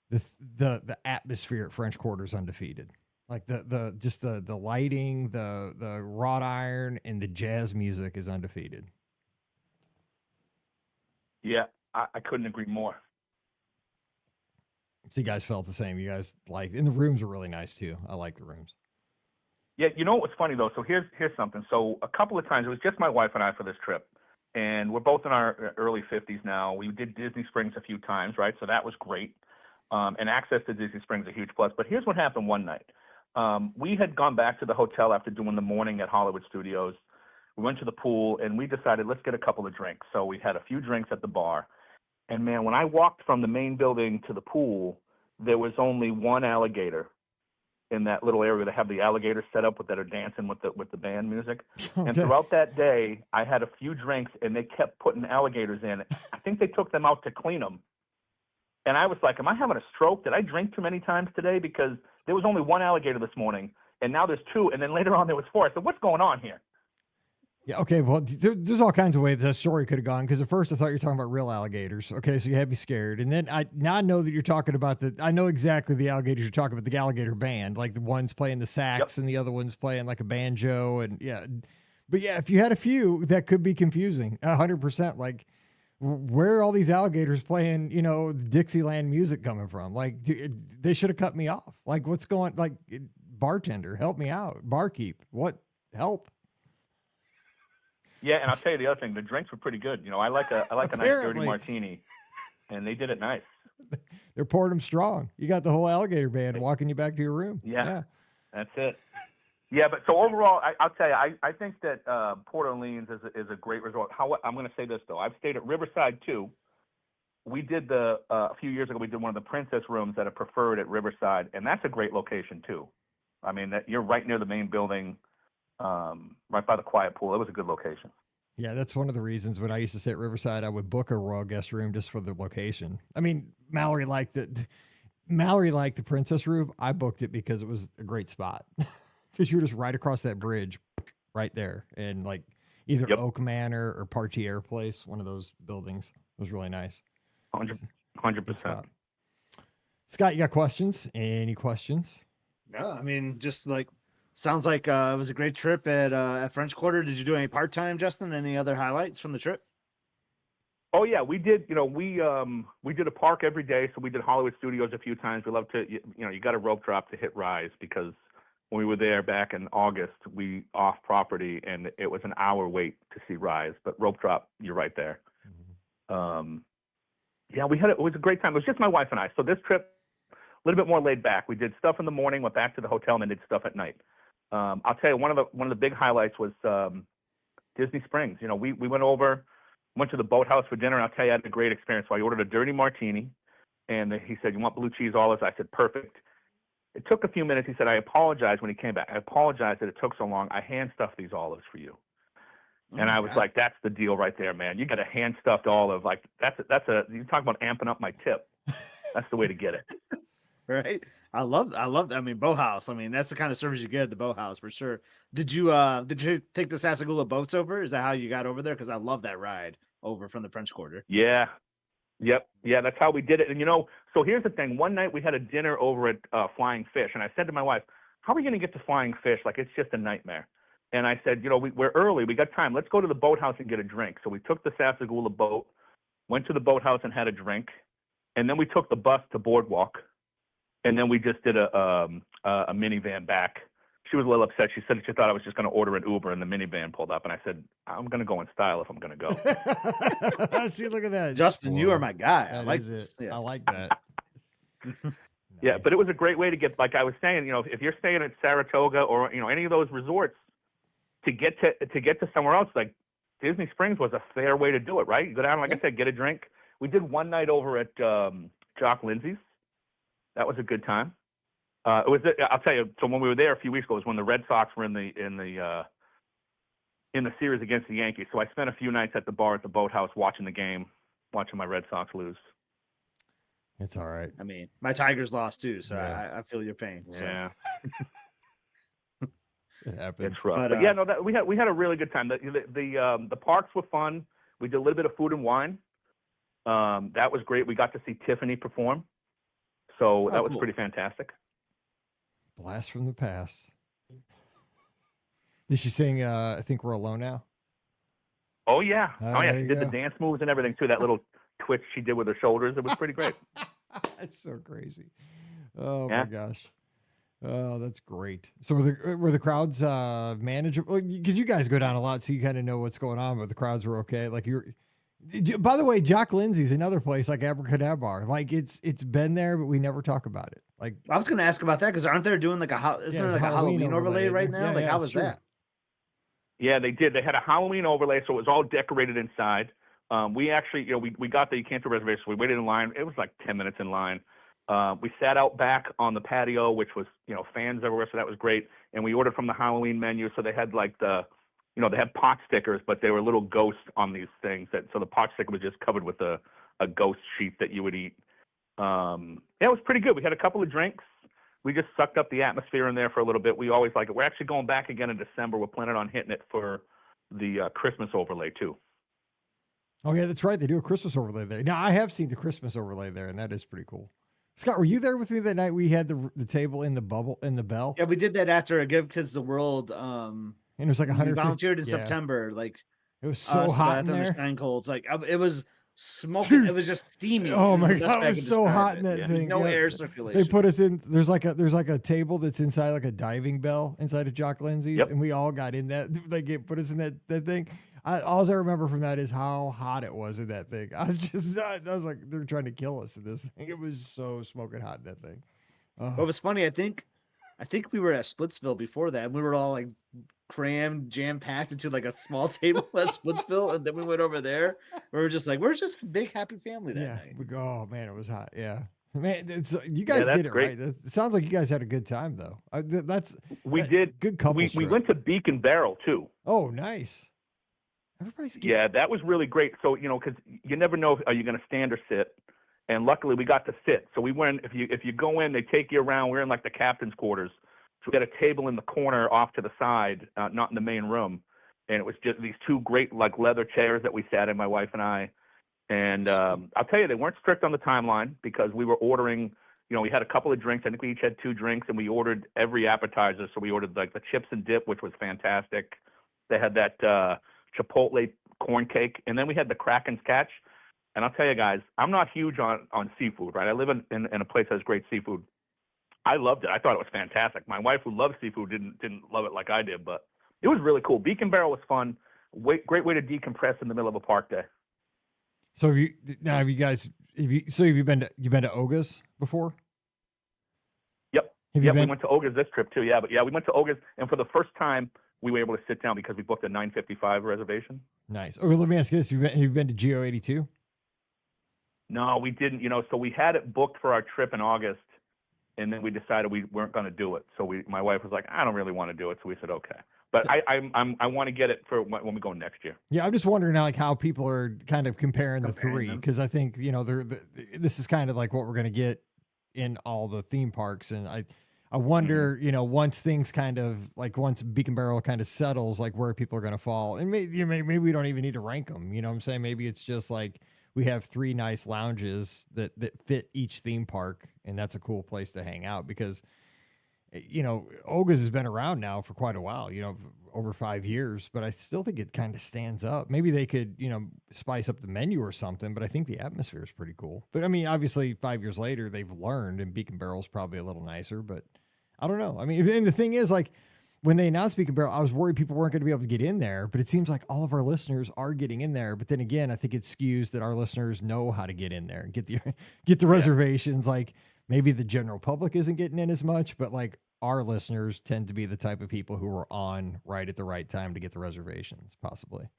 the atmosphere at French Quarter is undefeated. Like the lighting, the wrought iron, and the jazz music is undefeated. Yeah, I couldn't agree more. So you guys felt the same. You guys and the rooms are really nice too. I like the rooms. Yeah, you know what's funny though? So here's something. So a couple of times, it was just my wife and I for this trip, and we're both in our early 50s now. We did Disney Springs a few times, right? So that was great. And access to Disney Springs is a huge plus. But here's what happened one night. We had gone back to the hotel after doing the morning at Hollywood Studios. We went to the pool and we decided, let's get a couple of drinks. So we had a few drinks at the bar. And man, when I walked from the main building to the pool, there was only one alligator in that little area. They have the alligators set up that are dancing with the band music. Okay. And throughout that day, I had a few drinks and they kept putting alligators in. I think they took them out to clean them. And I was like, am I having a stroke? Did I drink too many times today? Because there was only one alligator this morning, and now there's two, and then later on there was four. I said, what's going on here? Yeah, okay, well, there's all kinds of ways that story could have gone, because at first I thought you were talking about real alligators. Okay, so you had me scared. And then I know that you're talking about I know exactly the alligators you're talking about, the alligator band, like the one's playing the sax and the other one's playing like a banjo. And yeah, but yeah, if you had a few, that could be confusing, 100%. Like, where are all these alligators playing, Dixieland music coming from? Like, they should have cut me off. Like, what's going, like, bartender, help me out. Barkeep, what, help? Yeah, and I'll tell you the other thing. The drinks were pretty good. I like a nice dirty martini, and they did it nice. They're pouring them strong. You got the whole alligator band walking you back to your room. Yeah. That's it. Yeah, but so overall, I'll tell you, I think that Port Orleans is a great resort. I'm going to say this, though. I've stayed at Riverside, too. We did a few years ago, we did one of the Princess Rooms at a Preferred at Riverside, and that's a great location, too. I mean, you're right near the main building, right by the quiet pool. It was a good location. Yeah, that's one of the reasons when I used to stay at Riverside, I would book a Royal Guest Room just for the location. I mean, Mallory liked the Princess Room. I booked it because it was a great spot. Because you were just right across that bridge, right there, and like either Oak Manor or Partier Place, one of those buildings. It was really nice. 100%. Scott, you got questions? Any questions? No, I mean, just like sounds like it was a great trip at French Quarter. Did you do any part time, Justin? Any other highlights from the trip? Oh yeah, we did. We did a park every day. So we did Hollywood Studios a few times. We love to, you got a rope drop to hit Rise because when we were there back in August, we off property and it was an hour wait to see Rise. But rope drop, you're right there. Mm-hmm. Yeah, it was a great time. It was just my wife and I. So this trip, a little bit more laid back. We did stuff in the morning, went back to the hotel, and then did stuff at night. I'll tell you, one of the big highlights was Disney Springs. We went to the boathouse for dinner, and I'll tell you, I had a great experience. So I ordered a dirty martini, and he said, "You want blue cheese olives?" I said, "Perfect." It took a few minutes. He said, "I apologize." When he came back, "I apologize that it took so long. I hand-stuffed these olives for you." And I was like, "That's the deal right there, man. You got a hand-stuffed olive. Like you talk about amping up my tip. That's the way to get it." Right. I love that. I mean, Boathouse. I mean, that's the kind of service you get at the Boathouse for sure. Did you take the Sassagoula boats over? Is that how you got over there? Because I love that ride over from the French Quarter. Yeah. Yep. Yeah, that's how we did it. And so here's the thing. One night we had a dinner over at Flying Fish, and I said to my wife, "How are we going to get to Flying Fish? Like, it's just a nightmare." And I said, we're early. We got time. Let's go to the boathouse and get a drink. So we took the Sassagoula boat, went to the boathouse and had a drink, and then we took the bus to Boardwalk, and then we just did a minivan back. She was a little upset. She said she thought I was just going to order an Uber, and the minivan pulled up. And I said, "I'm going to go in style if I'm going to go." See, look at that. Justin, you are my guy. I like this. Yes. I like that. Nice. Yeah, but it was a great way to get, like I was saying, if you're staying at Saratoga or, any of those resorts, to get to somewhere else, like Disney Springs was a fair way to do it, right? You go down, like I said, get a drink. We did one night over at Jock Lindsay's. That was a good time. I'll tell you. So when we were there a few weeks ago, was when the Red Sox were in the series against the Yankees. So I spent a few nights at the bar at the Boathouse watching the game, watching my Red Sox lose. It's all right. I mean, my Tigers lost too, so I feel your pain. So. Yeah. It happens. It's rough. But yeah, no, we had a really good time. The parks were fun. We did a little bit of food and wine. That was great. We got to see Tiffany perform. So that was cool. Pretty fantastic. Blast from the past. Did she sing I Think We're Alone Now? Oh yeah. She did go. the dance moves and everything too. That little twitch she did with her shoulders. It was pretty great. That's so crazy. Oh my gosh. Oh, that's great. So were the crowds manageable? Because you guys go down a lot, so you kind of know what's going on. But the crowds were okay. Like by the way, Jock Lindsay's another place like Abracadabra. Like it's been there, but we never talk about it. Like I was going to ask about that because aren't they doing like isn't there like a Halloween overlay right now? Yeah, like how was that? Yeah, they did. They had a Halloween overlay, so it was all decorated inside. We actually, we got there. You can't do reservations. We waited in line. It was like 10 minutes in line. We sat out back on the patio, which was, fans everywhere, so that was great. And we ordered from the Halloween menu, so they had like they had pot stickers, but they were little ghosts on these things. So the pot sticker was just covered with a ghost sheet that you would eat. It was pretty good. We had a couple of drinks. We just sucked up the atmosphere in there for a little bit. We always like it. We're actually going back again in December. We're planning on hitting it for the Christmas overlay too. Oh yeah, that's right. They do a Christmas overlay there. Now I have seen the Christmas overlay there, and that is pretty cool. Scott, were you there with me that night we had the table in the bell? Yeah, we did that after a Give Kids the World. And it was like 100. We volunteered in September. Like it was so hot in there. Stone Colds. Like it was smoking. Dude. It was just steamy. Oh is my the best God, way it I was could so describe hot it. in that Yeah. thing. No Yeah. air They circulation. put us in. There's like a table that's inside like a diving bell inside of Jock Lindsay's, Yep. and we all got in that. They put us in that thing. All I remember from that is how hot it was in that thing. I was like, they're trying to kill us in this thing. It was so smoking hot in that thing. But it was funny. I think we were at Splitsville before that, and we were all like crammed, jam packed into like a small table at Splitsville, and then we went over there. We were just a big happy family that Yeah. night. Oh man, it was hot. Yeah. Man, you guys that's did it great. right. It sounds like you guys had a good time though. We did. Good couple. We went to Beacon Barrel too. Oh, nice. Everybody's getting, Yeah, that was really great. So, because you never know, are you going to stand or sit? And luckily we got to sit. So we went, if you go in, they take you around. We're in like the captain's quarters. So we had a table in the corner off to the side, not in the main room. And it was just these two great like leather chairs that we sat in, my wife and I. And I'll tell you, they weren't strict on the timeline because we were ordering, we had a couple of drinks. I think we each had 2 drinks, and we ordered every appetizer. So we ordered like the chips and dip, which was fantastic. They had that Chipotle corn cake, and then we had the Kraken's Catch. And I'll tell you guys, I'm not huge on seafood, right? I live in a place that has great seafood. I loved it. I thought it was fantastic. My wife, who loves seafood, didn't love it like I did, but it was really cool. Beacon Barrel was fun. Great way to decompress in the middle of a park day. So have you been to Oga's before? Yep. Have you We been? went to Oga's this trip too. Yeah, but we went to Oga's, and for the first time, we were able to sit down because we booked a 9:55 reservation. Nice. Okay, let me ask you this: have you been to GO82? No, we didn't. So we had it booked for our trip in August, and then we decided we weren't going to do it. So my wife was like, "I don't really want to do it," so we said, "Okay." But I want to get it for when we go next year. Yeah, I'm just wondering now, like how people are kind of comparing the three, them. because I think this is kind of like what we're going to get in all the theme parks, and I wonder, once things kind of like once Beacon Barrel kind of settles, like where people are going to fall, and maybe we don't even need to rank them. You know what I'm saying? Maybe it's just like we have 3 nice lounges that fit each theme park, and that's a cool place to hang out because. Oga's has been around now for quite a while, over 5 years, but I still think it kind of stands up. Maybe they could, spice up the menu or something, but I think the atmosphere is pretty cool. But I mean, obviously 5 years later, they've learned, and Beacon Barrel's probably a little nicer, but I don't know. I mean, and the thing is, like, when they announced Beacon Barrel, I was worried people weren't going to be able to get in there, but it seems like all of our listeners are getting in there. But then again, I think it skews that our listeners know how to get in there and get the reservations. Like, maybe the general public isn't getting in as much, but like our listeners tend to be the type of people who are on right at the right time to get the reservations, possibly.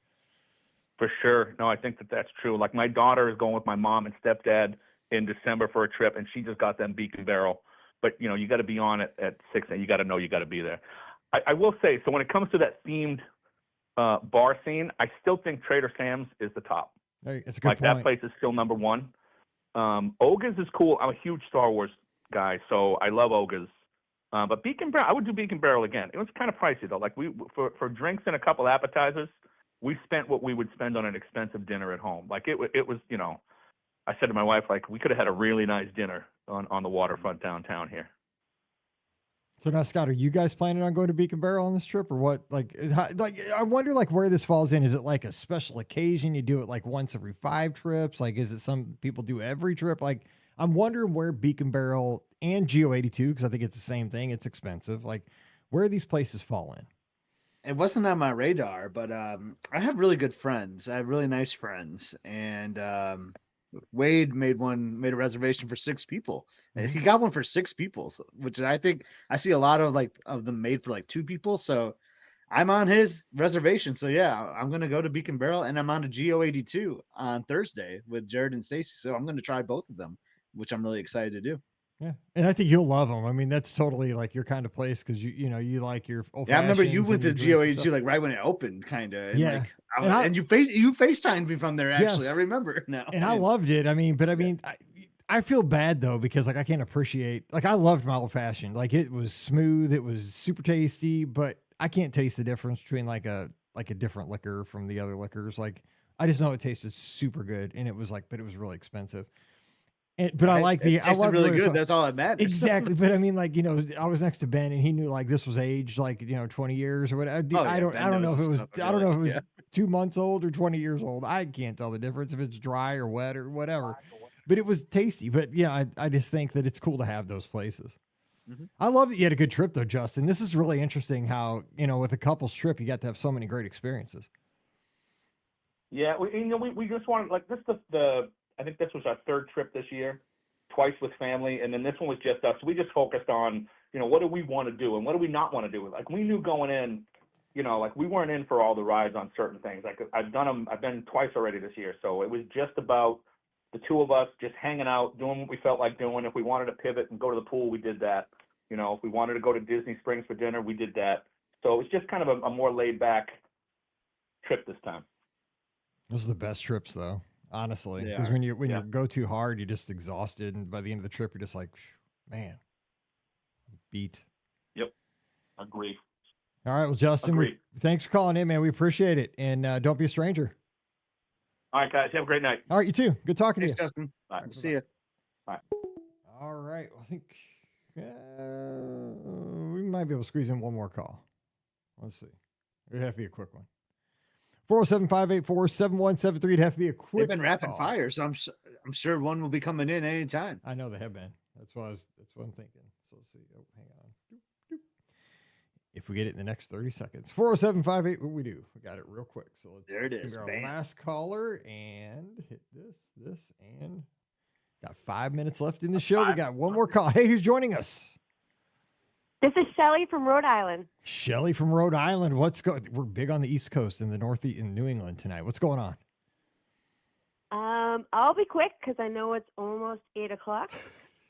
For sure. No, I think that's true. Like my daughter is going with my mom and stepdad in December for a trip, and she just got them Beacon Barrel. But, you got to be on it at 6, and you got to know you got to be there. I will say, so when it comes to that themed bar scene, I still think Trader Sam's is the top. Hey, it's a good point. That place is still number 1. Oga's is cool. I'm a huge Star Wars guy, so I love Oga's. But Beacon Barrel, I would do Beacon Barrel again. It was kind of pricey though. Like for drinks and a couple appetizers, we spent what we would spend on an expensive dinner at home. Like it was, I said to my wife, like we could have had a really nice dinner on the waterfront downtown here. So now, Scott, are you guys planning on going to Beacon Barrel on this trip or what? Like I wonder like where this falls in. Is it like a special occasion? You do it like once every 5 trips? Like, is it some people do every trip? Like, I'm wondering where Beacon Barrel and GO82, because I think it's the same thing. It's expensive. Like, where do these places fall in? It wasn't on my radar, but I have really good friends. I have really nice friends, and Wade made a reservation for 6 people. And he got one for 6 people, which I think I see a lot of them made for like 2 people. So I'm on his reservation. So yeah, I'm gonna go to Beacon Barrel, and I'm on to GO82 on Thursday with Jared and Stacy. So I'm gonna try both of them, which I'm really excited to do. Yeah, and I think you'll love them. I mean, that's totally like your kind of place because you like your old. Yeah, I remember you went to GO82 like right when it opened, kind of. Yeah, and you FaceTimed me from there. Actually, yes. I remember now. And I loved it. I mean, I feel bad though because like I can't appreciate. Like I loved my old fashioned. Like it was smooth. It was super tasty, but I can't taste the difference between like a different liquor from the other liquors. Like I just know it tasted super good, and it was really expensive. But I like it tasted really good. That's all that matters. Exactly. But I mean, like, I was next to Ben and he knew like this was aged like, 20 years or whatever. I don't know if it was 2 months old or 20 years old. I can't tell the difference if it's dry or wet or whatever. But it was tasty. But yeah, I just think that it's cool to have those places. Mhm. I love that you had a good trip though, Justin. This is really interesting how, with a couple's trip, you got to have so many great experiences. Yeah, we just wanted, like, this I think this was our third trip this year, twice with family, and then this one was just us. We just focused on, what do we want to do and what do we not want to do? Like, we knew going in, like, we weren't in for all the rides on certain things. Like, I've been twice already this year, so it was just about the two of us just hanging out, doing what we felt like doing. If we wanted to pivot and go to the pool, we did that. If we wanted to go to Disney Springs for dinner, we did that. So it was just kind of a more laid back trip this time. Those are the best trips though, honestly. Yeah. Because when you go too hard, you're just exhausted. And by the end of the trip, you're just like, man, beat. Yep. Agree. All right. Well, Justin, thanks for calling in, man. We appreciate it. And don't be a stranger. All right, guys. Have a great night. All right. You too. Good talking to you. Justin. All right. See you. Bye. All right. Well, I think we might be able to squeeze in one more call. Let's see. It'd have to be a quick one. 407-584-7173. It'd have to be a quick They've been rapid call. fire, so I'm sure one will be coming in anytime. I know they have been. That's what I'm thinking. So let's see. Oh, hang on. If we get it in the next 30 seconds. 407-58, what we do? We got it real quick. So There it let's is. Our Bam. last caller and hit this, and got 5 minutes left in the show. We got one more call. Hey, who's joining us? This is Shelly from Rhode Island. Shelly from Rhode Island. We're big on the East Coast and the Northeast in New England tonight. What's going on? I'll be quick because I know it's almost 8 o'clock.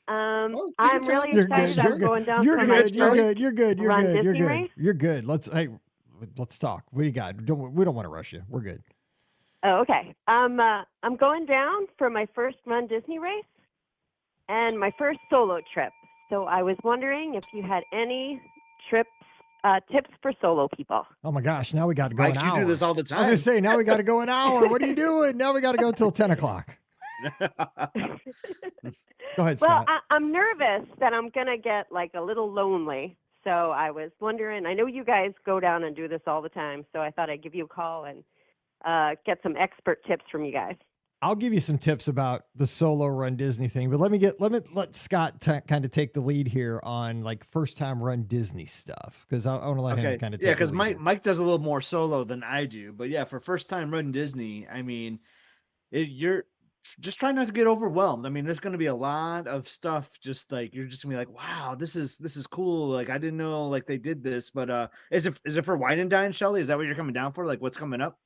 I'm your really You're excited. good. I'm going down You're for my good. You're first good. You're good. You're Run good. You're Disney good. race. You're good. Let's talk. What do you got? We don't want to rush you. We're good. Oh, okay. I'm going down for my first Run Disney race and my first solo trip. So I was wondering if you had any tips for solo people. Oh my gosh! Now we got to go Mike, an you hour. do this all the I was time. gonna say now we got to go an hour. What are you doing? Now we got to go till 10 o'clock. Go ahead, Well, Scott. I'm nervous that I'm going to get like a little lonely. So I was wondering, I know you guys go down and do this all the time. So I thought I'd give you a call and get some expert tips from you guys. I'll give you some tips about the solo Run Disney thing, but let Scott kind of take the lead here on like first time Run Disney stuff because I want to let him kind of take because the lead. Mike does a little more solo than I do, but yeah, for first time Run Disney, I mean, you're just try not to get overwhelmed. I mean, there's going to be a lot of stuff. Just like you're just gonna be like, wow, this is cool. Like I didn't know like they did this, but is it for Wine and Dine, Shelly? Is that what you're coming down for? Like what's coming up?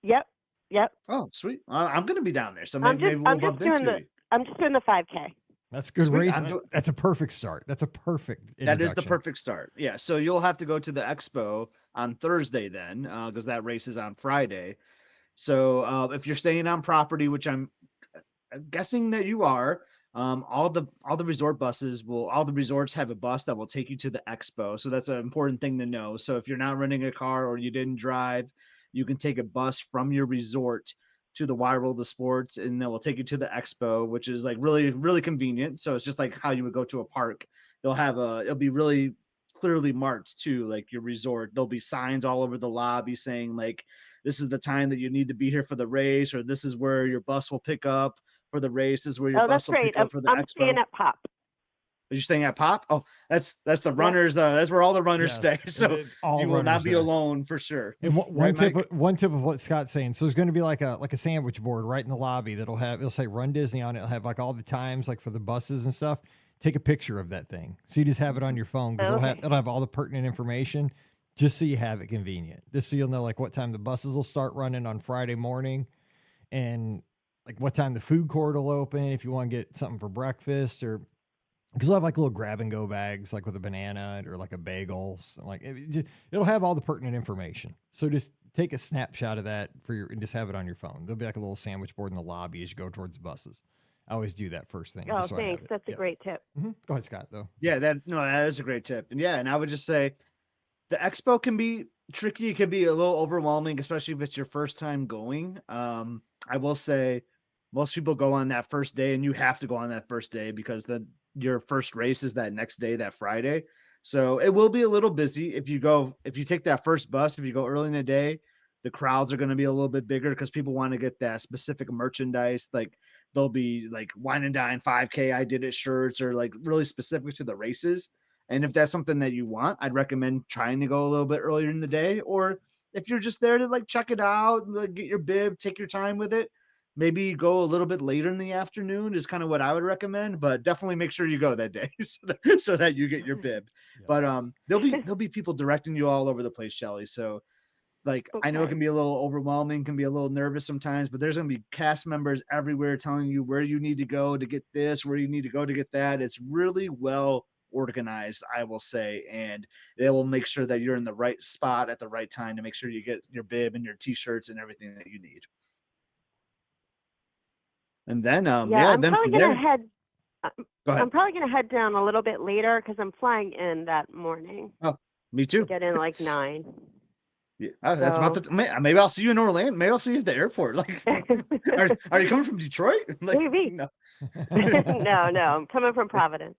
Yep. Oh, sweet. I'm going to be down there, so I'm maybe we'll bump into you. I'm just doing the 5K. That's good Sweet. race. That's a perfect start. That's a perfect. That is the introduction. perfect start. Yeah. So you'll have to go to the expo on Thursday then, because that race is on Friday. So if you're staying on property, which I'm guessing that you are, all the resort buses all the resorts have a bus that will take you to the expo. So that's an important thing to know. So if you're not renting a car or you didn't drive, you can take a bus from your resort to the Wide World of Sports, and that will take you to the expo, which is like really, really convenient. So it's just like how you would go to a park. It'll be really clearly marked too, like your resort. There'll be signs all over the lobby saying like, this is the time that you need to be here for the race, or this is where your bus will pick up for the race. This is where your bus That's will great. pick up for the I'm expo. staying at Pop. Are you staying at Pop? Oh, that's the runners. That's where all the runners Yes, stay. So all you will not runners be there. alone for sure. And one Right, tip, Mike? one tip of what Scott's saying. So there's going to be like a sandwich board right in the lobby it'll say Run Disney on it. It'll have like all the times like for the buses and stuff. Take a picture of that thing. So you just have it on your phone because it'll have all the pertinent information just so you have it convenient. Just so you'll know like what time the buses will start running on Friday morning and like what time the food court will open if you want to get something for breakfast or because they'll have like little grab and go bags, like with a banana or like a bagel. Like it'll have all the pertinent information. So just take a snapshot of that and just have it on your phone. There'll be like a little sandwich board in the lobby as you go towards the buses. I always do that first thing. Oh, just so I have thanks. it. That's a great tip. Mm-hmm. Go ahead, Scott, though. Yeah, that is a great tip. And yeah, and I would just say the expo can be tricky. It can be a little overwhelming, especially if it's your first time going. I will say most people go on that first day, and you have to go on that first day because your first race is that next day, that Friday. So it will be a little busy if you take that first bus, if you go early in the day, The crowds are going to be a little bit bigger because people want to get that specific merchandise. Like there'll be like Wine and Dine 5K I Did It shirts, or like really specific to the races. And if that's something that you want, I'd recommend trying to go a little bit earlier in the day. Or if you're just there to like check it out, like get your bib, take your time with it, maybe go a little bit later in the afternoon is kind of what I would recommend. But definitely make sure you go that day so that you get your bib. Yes. But there'll be people directing you all over the place, Shelly. So like I know it Okay. can be a little overwhelming, can be a little nervous sometimes, but there's going to be cast members everywhere telling you where you need to go to get this, where you need to go to get that. It's really well organized, I will say, and they will make sure that you're in the right spot at the right time to make sure you get your bib and your t-shirts and everything that you need. And then Yeah, I'm then probably from gonna there, head. go ahead. I'm probably gonna head down a little bit later because I'm flying in that morning. Me too. Get in like 9. Yeah, that's about the maybe I'll see you in Orlando. Maybe I'll see you at the airport. Like, are you coming from Detroit? Like, Maybe. no. No, I'm coming from Providence.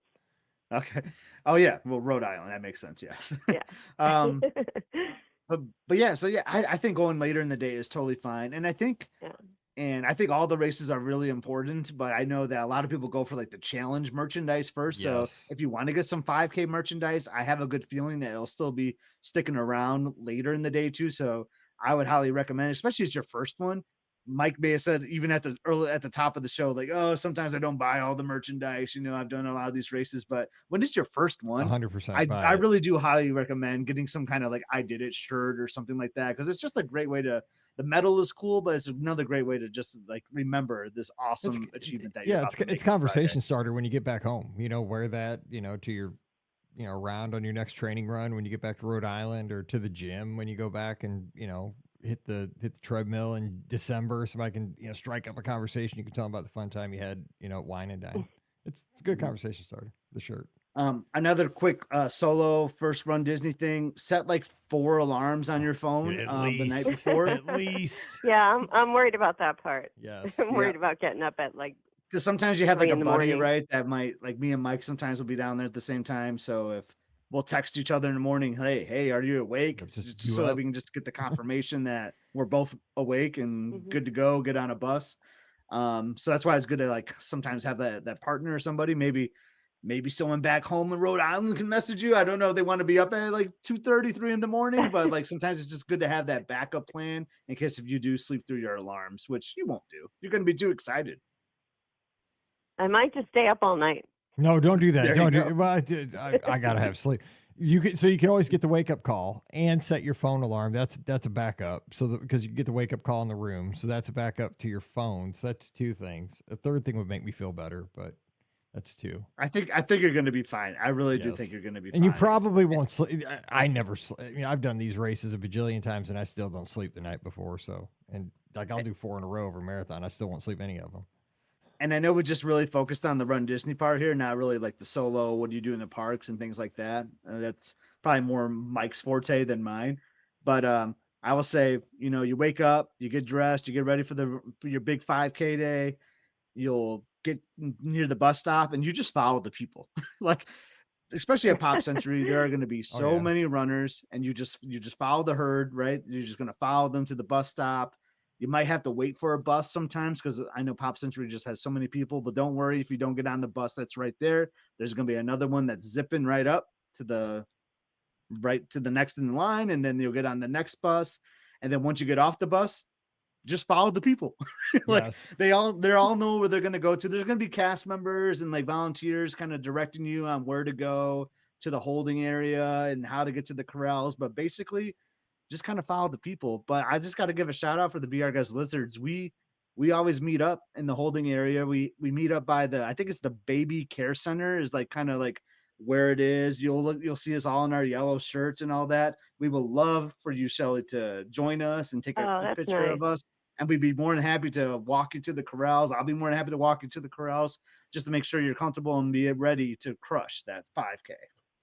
Okay. Oh yeah. Well, Rhode Island. That makes sense. Yes. Yeah. But yeah. So yeah, I think going later in the day is totally fine. And I think all the races are really important, but I know that a lot of people go for like the challenge merchandise first. Yes. So if you want to get some 5K merchandise, I have a good feeling that it'll still be sticking around later in the day too. So I would highly recommend, especially as your first one. Mike may have said even at the top of the show, like, oh, sometimes I don't buy all the merchandise. You know, I've done a lot of these races, but when it's your first one, 100%. I really do highly recommend getting some kind of like I Did It shirt or something like that, because it's just a great way to. The medal is cool, but it's another great way to just like remember this awesome achievement that you're it's conversation starter when you get back home. You know, wear that, you know, to your, you know, around on your next training run when you get back to Rhode Island, or to the gym when you go back and, you know, hit the treadmill in December. Somebody can, you know, strike up a conversation. You can tell them about the fun time you had, you know, at Wine and Dine. It's a good conversation starter, the shirt. Another quick solo first run Disney thing, set like 4 alarms on your phone the night before. At least. Yeah, I'm worried about that part. Yes. I'm worried about getting up at like. Because sometimes you have like 3 a in the buddy, morning. right? That might, like me and Mike sometimes will be down there at the same time. So if we'll text each other in the morning, hey, are you awake? Just so that we can just get the confirmation that we're both awake and good to go, get on a bus. So that's why it's good to like sometimes have that partner or somebody. Maybe someone back home in Rhode Island can message you. I don't know if they want to be up at like 2:30, 3 in the morning, but like sometimes it's just good to have that backup plan in case if you do sleep through your alarms, which you won't do. You're going to be too excited. I might just stay up all night. No, don't do that. There Don't you do. go. Well, I gotta have sleep. You can always get the wake up call and set your phone alarm. That's a backup. So because you get the wake up call in the room, so that's a backup to your phone. So that's 2 things. A third thing would make me feel better, but that's 2. I think you're going to be fine. I really do think you're going to be fine. And you probably won't sleep. I never sleep. I mean, I've done these races a bajillion times and I still don't sleep the night before. So, and like I'll do 4 in a row over a marathon. I still won't sleep any of them. And I know we just really focused on the Run Disney part here, not really like the solo, what do you do in the parks and things like that. That's probably more Mike's forte than mine. But I will say, you know, you wake up, you get dressed, you get ready for your big 5K day. You'll get near the bus stop and you just follow the people. Like, especially at Pop Century, there are going to be so many runners, and you just follow the herd, right? You're just going to follow them to the bus stop. You might have to wait for a bus sometimes because I know Pop Century just has so many people, but don't worry if you don't get on the bus that's right there. There's going to be another one that's zipping right up to the next in line, and then you'll get on the next bus. And then once you get off the bus, just follow the people. Like Yes. they all know where they're going to go to. There's going to be cast members and like volunteers kind of directing you on where to go to the holding area and how to get to the corrals. But basically, just kind of follow the people. But I just got to give a shout out for the BR Guys Lizards. We always meet up in the holding area. We meet up by I think it's the Baby Care Center is like kind of like where it is. You'll see us all in our yellow shirts and all that. We will love for you, Shelly, to join us and take a picture of us. And we'd be more than happy to walk you to the corrals. I'll be more than happy to walk you to the corrals just to make sure you're comfortable and be ready to crush that 5K.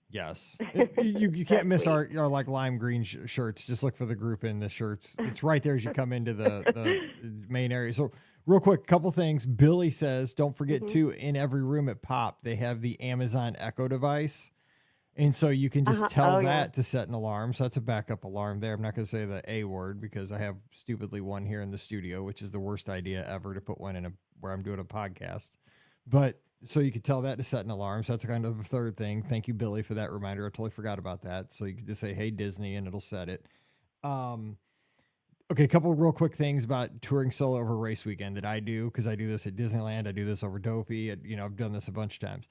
Yes. You can't miss our like lime green shirts. Just look for the group in the shirts. It's right there as you come into the main area. So real quick, couple things. Billy says, don't forget to, in every room at Pop, they have the Amazon Echo device. And so you can just tell Oh, that yeah. to set an alarm. So that's a backup alarm there. I'm not going to say the A word because I have stupidly one here in the studio, which is the worst idea ever to put one in where I'm doing a podcast. But so you could tell that to set an alarm. So that's kind of the third thing. Thank you, Billy, for that reminder. I totally forgot about that. So you could just say, "Hey, Disney," and it'll set it. Okay, a couple of real quick things about touring solo over race weekend that I do, because I do this at Disneyland. I do this over Dopey. I've done this a bunch of times.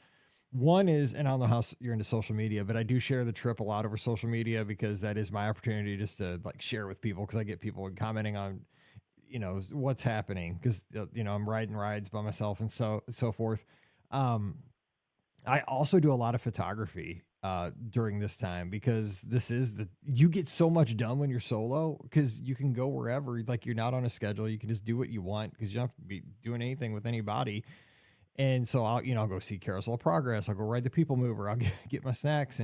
One is, and I don't know how you're into social media, but I do share the trip a lot over social media because that is my opportunity just to like share with people, because I get people commenting on, what's happening, because, I'm riding rides by myself and so forth. I also do a lot of photography during this time, because you get so much done when you're solo, because you can go wherever, like you're not on a schedule. You can just do what you want because you don't have to be doing anything with anybody. And so I'll go see Carousel of Progress. I'll go ride the People Mover. I'll get my snacks.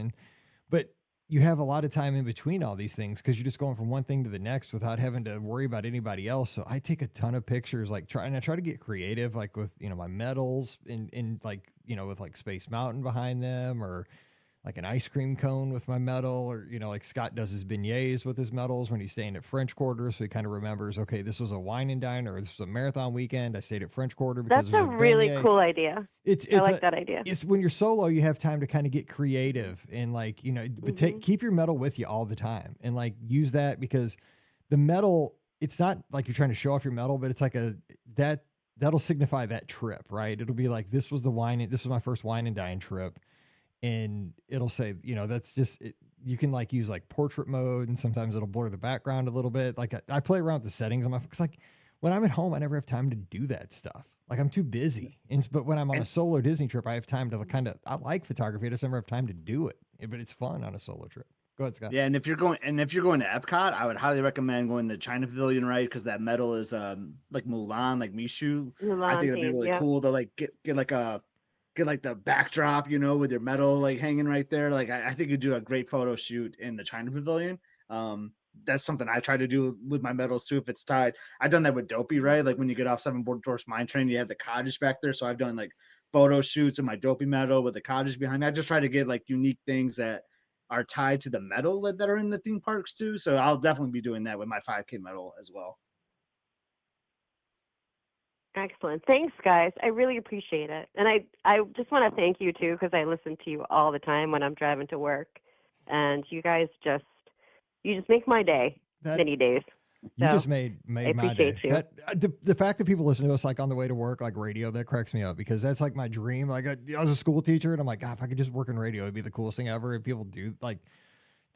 But you have a lot of time in between all these things because you're just going from one thing to the next without having to worry about anybody else. So I take a ton of pictures, I try to get creative, like with, my medals in like, with like Space Mountain behind them, or like an ice cream cone with my medal, or, like Scott does his beignets with his medals when he's staying at French Quarter. So he kind of remembers, okay, this was a wine and dine, or this was a marathon weekend. I stayed at French Quarter because That's a really cool idea. I like that idea. It's when you're solo, you have time to kind of get creative and like, but keep your medal with you all the time and like use that, because the medal, it's not like you're trying to show off your medal, but it's like that'll signify that trip, right? It'll be like, this was my first wine and dine trip. And it'll say, that's just it. You can like use like portrait mode, and sometimes it'll blur the background a little bit. Like I play around with the settings on my, because like when I'm at home, I never have time to do that stuff. Like I'm too busy. But when I'm on a solo Disney trip, I have time to I like photography. I just never have time to do it. But it's fun on a solo trip. Go ahead, Scott. Yeah, and if you're going to Epcot, I would highly recommend going to China Pavilion, right? Because that medal is like Mulan, like Mishu. I think it'd be really cool to like get like the backdrop, with your medal like hanging right there. Like I think you'd do a great photo shoot in the China Pavilion. That's something I try to do with my medals too, if it's tied. I've done that with Dopey, right? Like when you get off Seven Dwarfs Mine Train, you have the cottage back there. So I've done like photo shoots with my Dopey medal with the cottage behind. I just try to get like unique things that are tied to the medal that are in the theme parks too. So I'll definitely be doing that with my 5K medal as well. Excellent. Thanks, guys. I really appreciate it. And I just want to thank you, too, because I listen to you all the time when I'm driving to work. And you guys just make my day, many days. You just made my day. You. The fact that people listen to us like on the way to work, like radio, that cracks me up, because that's like my dream. Like I was a school teacher, and I'm like, God, if I could just work in radio, it'd be the coolest thing ever. And people do like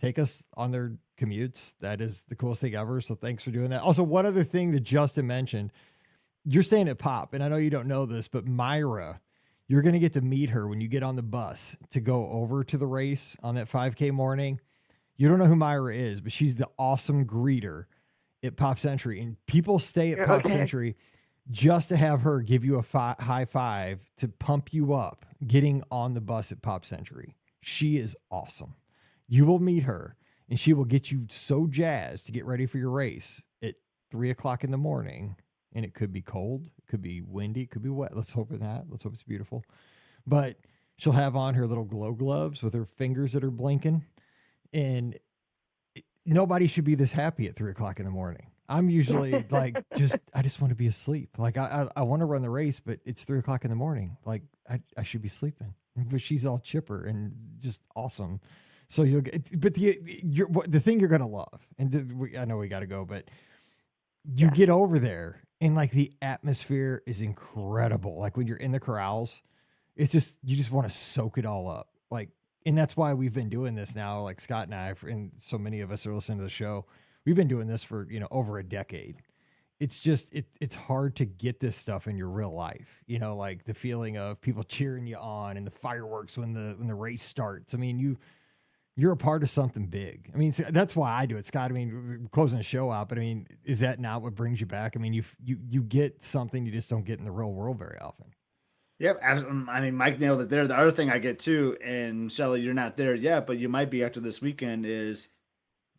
take us on their commutes. That is the coolest thing ever. So thanks for doing that. Also, one other thing that Justin mentioned. You're staying at Pop, and I know you don't know this, but Myra, you're going to get to meet her when you get on the bus to go over to the race on that 5K morning. You don't know who Myra is, but she's the awesome greeter at Pop Century. And people stay at Pop Century just to have her give you a high five to pump you up getting on the bus at Pop Century. She is awesome. You will meet her, and she will get you so jazzed to get ready for your race at 3:00 in the morning. And it could be cold, it could be windy, it could be wet. Let's hope it's not. Let's hope it's beautiful. But she'll have on her little glow gloves with her fingers that are blinking. And nobody should be this happy at 3:00 in the morning. I'm usually like, I just want to be asleep. Like I want to run the race, but it's 3:00 in the morning. Like I should be sleeping. But she's all chipper and just awesome. So you'll get, but the thing you're going to love, and I know we got to go, but you get over there. And like the atmosphere is incredible. Like when you're in the corrals, it's just, you just want to soak it all up. Like, and that's why we've been doing this now. Like Scott and I, and so many of us are listening to the show. We've been doing this for, over a decade. It's just, it's hard to get this stuff in your real life. Like the feeling of people cheering you on and the fireworks when the race starts. I mean, you're a part of something big. I mean, that's why I do it, Scott. I mean, we're closing the show out, but I mean, is that not what brings you back? I mean, you get something you just don't get in the real world very often. Yep. I mean, Mike nailed it there. The other thing I get too, and Shelly, you're not there yet, but you might be after this weekend, is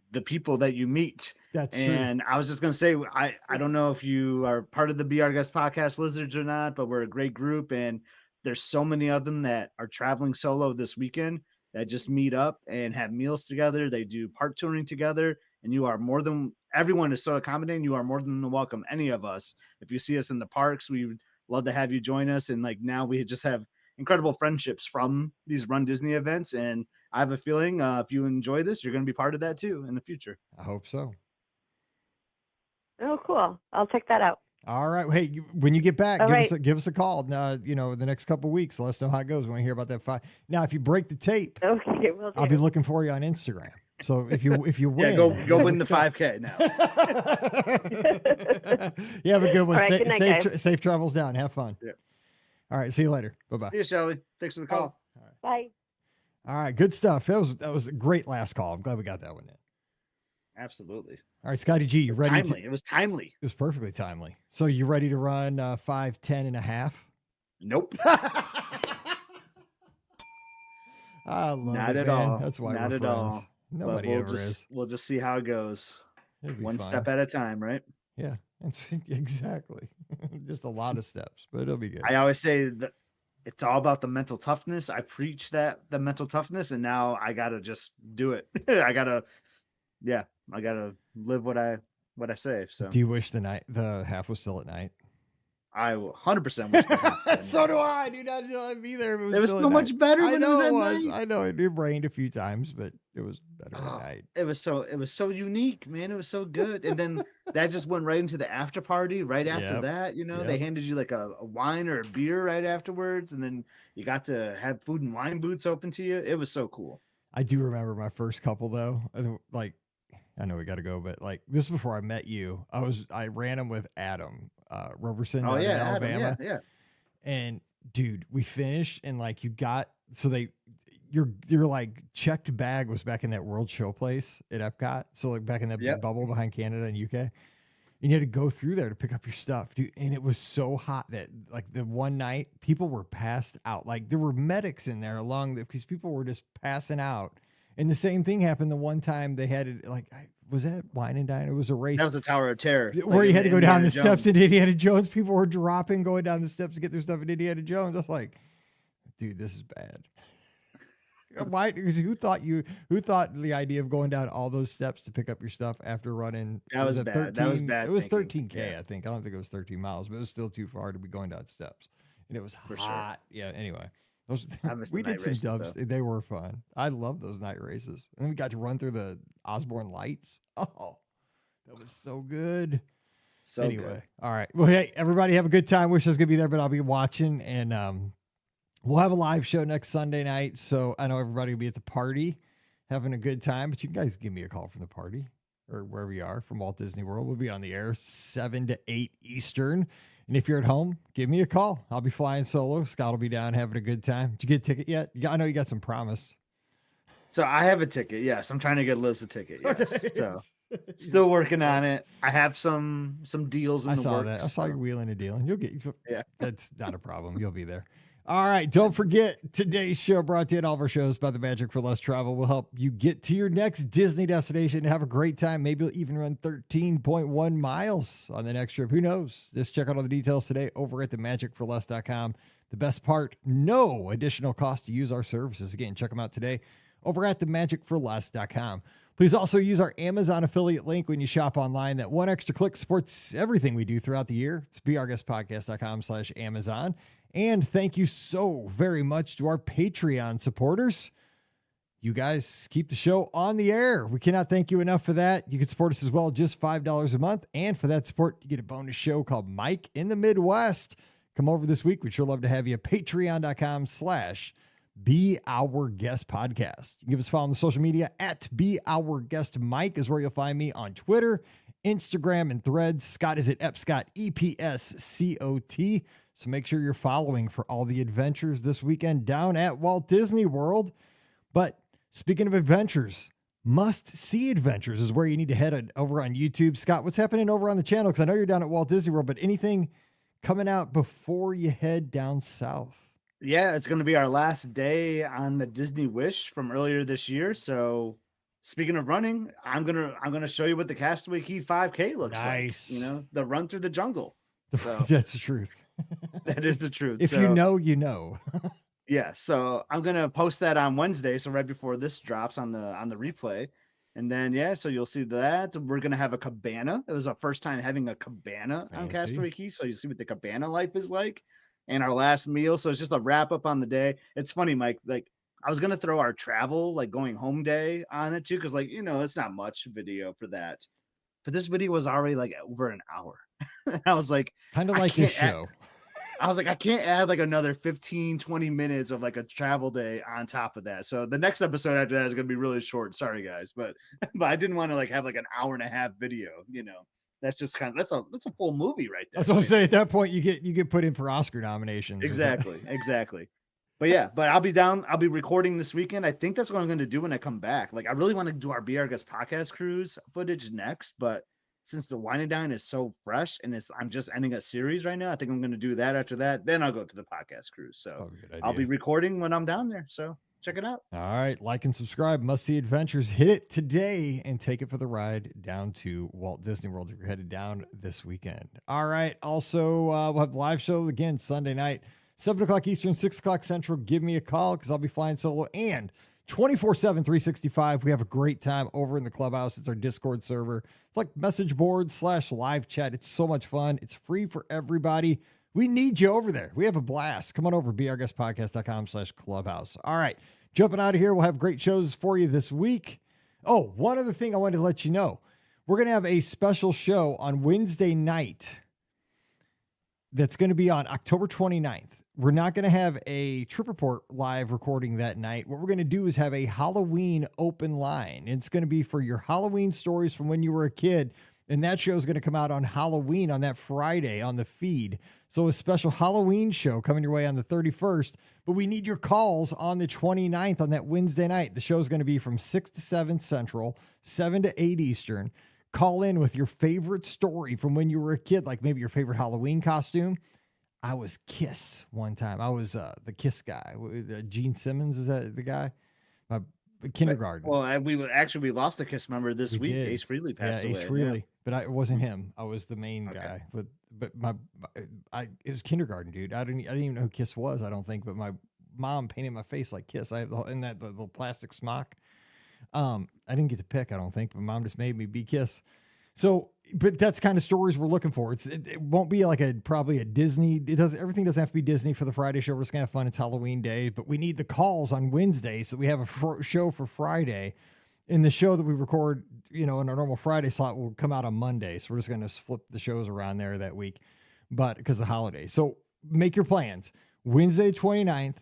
the people that you meet. That's and true. I was just going to say, I don't know if you are part of the Be Our Guest podcast Lizards or not, but we're a great group, and there's so many of them that are traveling solo this weekend that just meet up and have meals together. They do park touring together, and you are more than everyone is so accommodating. You are more than welcome. Any of us, if you see us in the parks, we would love to have you join us. And like now, we just have incredible friendships from these Run Disney events, and I have a feeling if you enjoy this, you're going to be part of that too in the future. I hope so. Oh, cool. I'll check that out. All right. Hey, when you get back, All right. give us a call. You know, the next couple of weeks. Let us know how it goes. We want to hear about that fight. Now, if you break the tape, Okay, will do. I'll be looking for you on Instagram. So if you win, go win the 5K now. You have a good one. All right, good night, guys. Safe travels down. Have fun. Yeah. All right. See you later. Bye-bye. See you, Shelly. Thanks for the call. Bye. All right. Good stuff. That was a great last call. I'm glad we got that one in. Absolutely. All right, Scotty G, you ready? It was timely. It was perfectly timely. So you ready to run 5, 10 and a half? Nope. I love Not it, at man. all. That's why Not we're at friends. all. Nobody ever is. We'll just see how it goes. It'll be One fine. step at a time, right? Yeah, exactly. Just a lot of steps, but it'll be good. I always say that it's all about the mental toughness. I preach the mental toughness, and now I gotta just do it. I gotta live what I say. So Do you wish the half was still at night? I will 100% wish that. So do I. Do not I'd be there. It was so much better. I when know it it was. was. I know it rained a few times, but it was better at night. It was so unique, man. It was so good. And then that just went right into the after party right after Yep. that. You know, Yep. they handed you like a wine or a beer right afterwards, and then you got to have food and wine booths open to you. It was so cool. I do remember my first couple though. Like, I know we got to go, but like this is before I met you. I ran them with Adam Roberson down in Alabama. Adam, yeah. And dude, we finished and like your like checked bag was back in that World Show place at Epcot. So like back in that big bubble behind Canada and UK. And you had to go through there to pick up your stuff, dude. And it was so hot that like the one night people were passed out. Like there were medics in there because people were just passing out. And the same thing happened the one time they had it like, was that Wine and Dine? It was a race. That was the Tower of Terror. Where you had to go down the steps in in Indiana Jones. People were dropping, going down the steps to get their stuff in Indiana Jones. I was like, dude, this is bad. Why? Because who thought the idea of going down all those steps to pick up your stuff after running? That was bad. 13, That was bad. It was thinking. 13K, I think. I don't think it was 13 miles, but it was still too far to be going down steps. And it was For hot. Yeah. Anyway, We did some dubs. They were fun. I love those night races. And then we got to run through the Osborne lights. Oh, that was so good. So anyway, good. All right. Well, hey, everybody have a good time. Wish I was gonna be there, but I'll be watching, and we'll have a live show next Sunday night. So I know everybody will be at the party, having a good time. But you guys give me a call from the party or wherever you are from Walt Disney World. We'll be on the air 7 to 8 Eastern. And if you're at home, give me a call. I'll be flying solo. Scott will be down having a good time. Did you get a ticket yet? I know you got some promised. So I have a ticket. Yes, I'm trying to get Liz a ticket. Yes. So still working on it. I have some deals in the works. I saw that. I saw you wheeling and dealing. Yeah. That's not a problem. You'll be there. All right. Don't forget, today's show brought to you, and all of our shows by the Magic for Less Travel will help you get to your next Disney destination and have a great time. Maybe you'll even run 13.1 miles on the next trip. Who knows? Just check out all the details today over at themagicforless.com. The best part, no additional cost to use our services. Again, check them out today over at themagicforless.com. Please also use our Amazon affiliate link when you shop online. That one extra click supports everything we do throughout the year. It's beourguestpodcast.com/Amazon. And thank you so very much to our Patreon supporters. You guys keep the show on the air. We cannot thank you enough for that. You can support us as well, just $5 a month. And for that support, you get a bonus show called Mike in the Midwest. Come over this week. We'd sure love to have you. Patreon.com/BeOurGuestPodcast. You can give us a follow on the social media at BeOurGuestMike is where you'll find me on Twitter, Instagram, and Threads. Scott is at EpScott, EPSCOT. So make sure you're following for all the adventures this weekend down at Walt Disney World. But speaking of adventures, must-see adventures is where you need to head over on YouTube. Scott, what's happening over on the channel? Because I know you're down at Walt Disney World, but anything coming out before you head down south? Yeah, it's going to be our last day on the Disney Wish from earlier this year. So speaking of running, I'm gonna show you what the Castaway Key 5K looks Nice. like. You know, the run through the jungle. So That's the truth. that is the truth. If So you know, you know. Yeah, so I'm gonna post that on Wednesday, so right before this drops on the replay. And then yeah, so you'll see that. We're gonna have a cabana. It was our first time having a cabana on Fancy. Castaway Key, so you see what the cabana life is like. And our last meal, so it's just a wrap up on the day. It's funny, Mike. Like I was gonna throw our travel, like going home day on it too, because like it's not much video for that. But this video was already like over an hour. And I was like, Kind of I like this can't add- show. I was like, I can't add like another 15, 20 minutes of like a travel day on top of that. So the next episode after that is going to be really short. Sorry guys, but I didn't want to like have like an hour and a half video, That's just kind of that's a full movie right there. I was going to say at that point you get put in for Oscar nominations. Exactly. But yeah, I'll be down. I'll be recording this weekend. I think that's what I'm going to do when I come back. Like I really want to do our Be Our Guest podcast cruise footage next, but since the winding down is so fresh and I'm just ending a series right now, I think I'm going to do that after that. Then I'll go to the podcast cruise. So I'll be recording when I'm down there. So check it out. All right. Like and subscribe. Must See Adventures. Hit it today and take it for the ride down to Walt Disney World if you're headed down this weekend. All right. Also, we'll have the live show again Sunday night, 7 o'clock Eastern, 6 o'clock Central. Give me a call because I'll be flying solo and 24/7, 365. We have a great time over in the clubhouse. It's our Discord server. It's like message board / live chat. It's so much fun. It's free for everybody. We need you over there. We have a blast. Come on over, beourguestpodcast.com/clubhouse. All right. Jumping out of here. We'll have great shows for you this week. Oh, one other thing I wanted to let you know. We're going to have a special show on Wednesday night that's going to be on October 29th. We're not going to have a Trip Report live recording that night. What we're going to do is have a Halloween open line. It's going to be for your Halloween stories from when you were a kid. And that show is going to come out on Halloween on that Friday on the feed. So a special Halloween show coming your way on the 31st. But we need your calls on the 29th on that Wednesday night. The show is going to be from 6 to 7 Central, 7 to 8 Eastern. Call in with your favorite story from when you were a kid, like maybe your favorite Halloween costume. I was Kiss one time. I was the Kiss guy. Gene Simmons, is that the guy? My kindergarten. Well, we lost a Kiss member this week. Did. Ace Frehley passed away. Ace Frehley. But it wasn't him. I was the main guy. But it was kindergarten, dude. I didn't even know who Kiss was. I don't think. But my mom painted my face like Kiss. I have in that the little plastic smock. I didn't get to pick. I don't think. But mom just made me be Kiss. So, but that's kind of stories we're looking for. It won't be like probably a Disney. Everything doesn't have to be Disney for the Friday show. We're just gonna have fun. It's Halloween day, but we need the calls on Wednesday, so we have a show for Friday. And the show that we record, in our normal Friday slot will come out on Monday. So we're just gonna flip the shows around there that week, but because of the holiday. So make your plans. Wednesday 29th.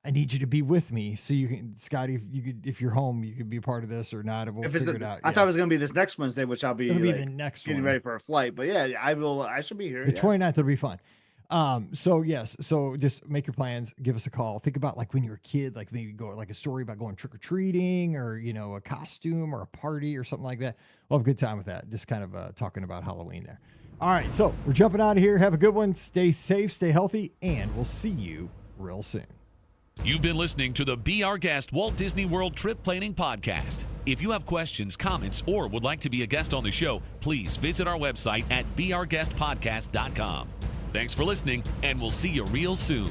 I need you to be with me so you can, Scotty, if you're home, you could be a part of this or not. We'll figure it out. I thought it was going to be this next Wednesday, which I'll be, the next getting ready for a flight. But yeah, I should be here. The 29th will be fun. So yes, so just make your plans, give us a call. Think about like when you were a kid, like maybe go like a story about going trick-or-treating or, a costume or a party or something like that. We'll have a good time with that. Just kind of talking about Halloween there. All right. So we're jumping out of here. Have a good one. Stay safe, stay healthy, and we'll see you real soon. You've been listening to the Be Our Guest Walt Disney World Trip Planning Podcast. If you have questions, comments, or would like to be a guest on the show, please visit our website at beourguestpodcast.com. Thanks for listening, and we'll see you real soon.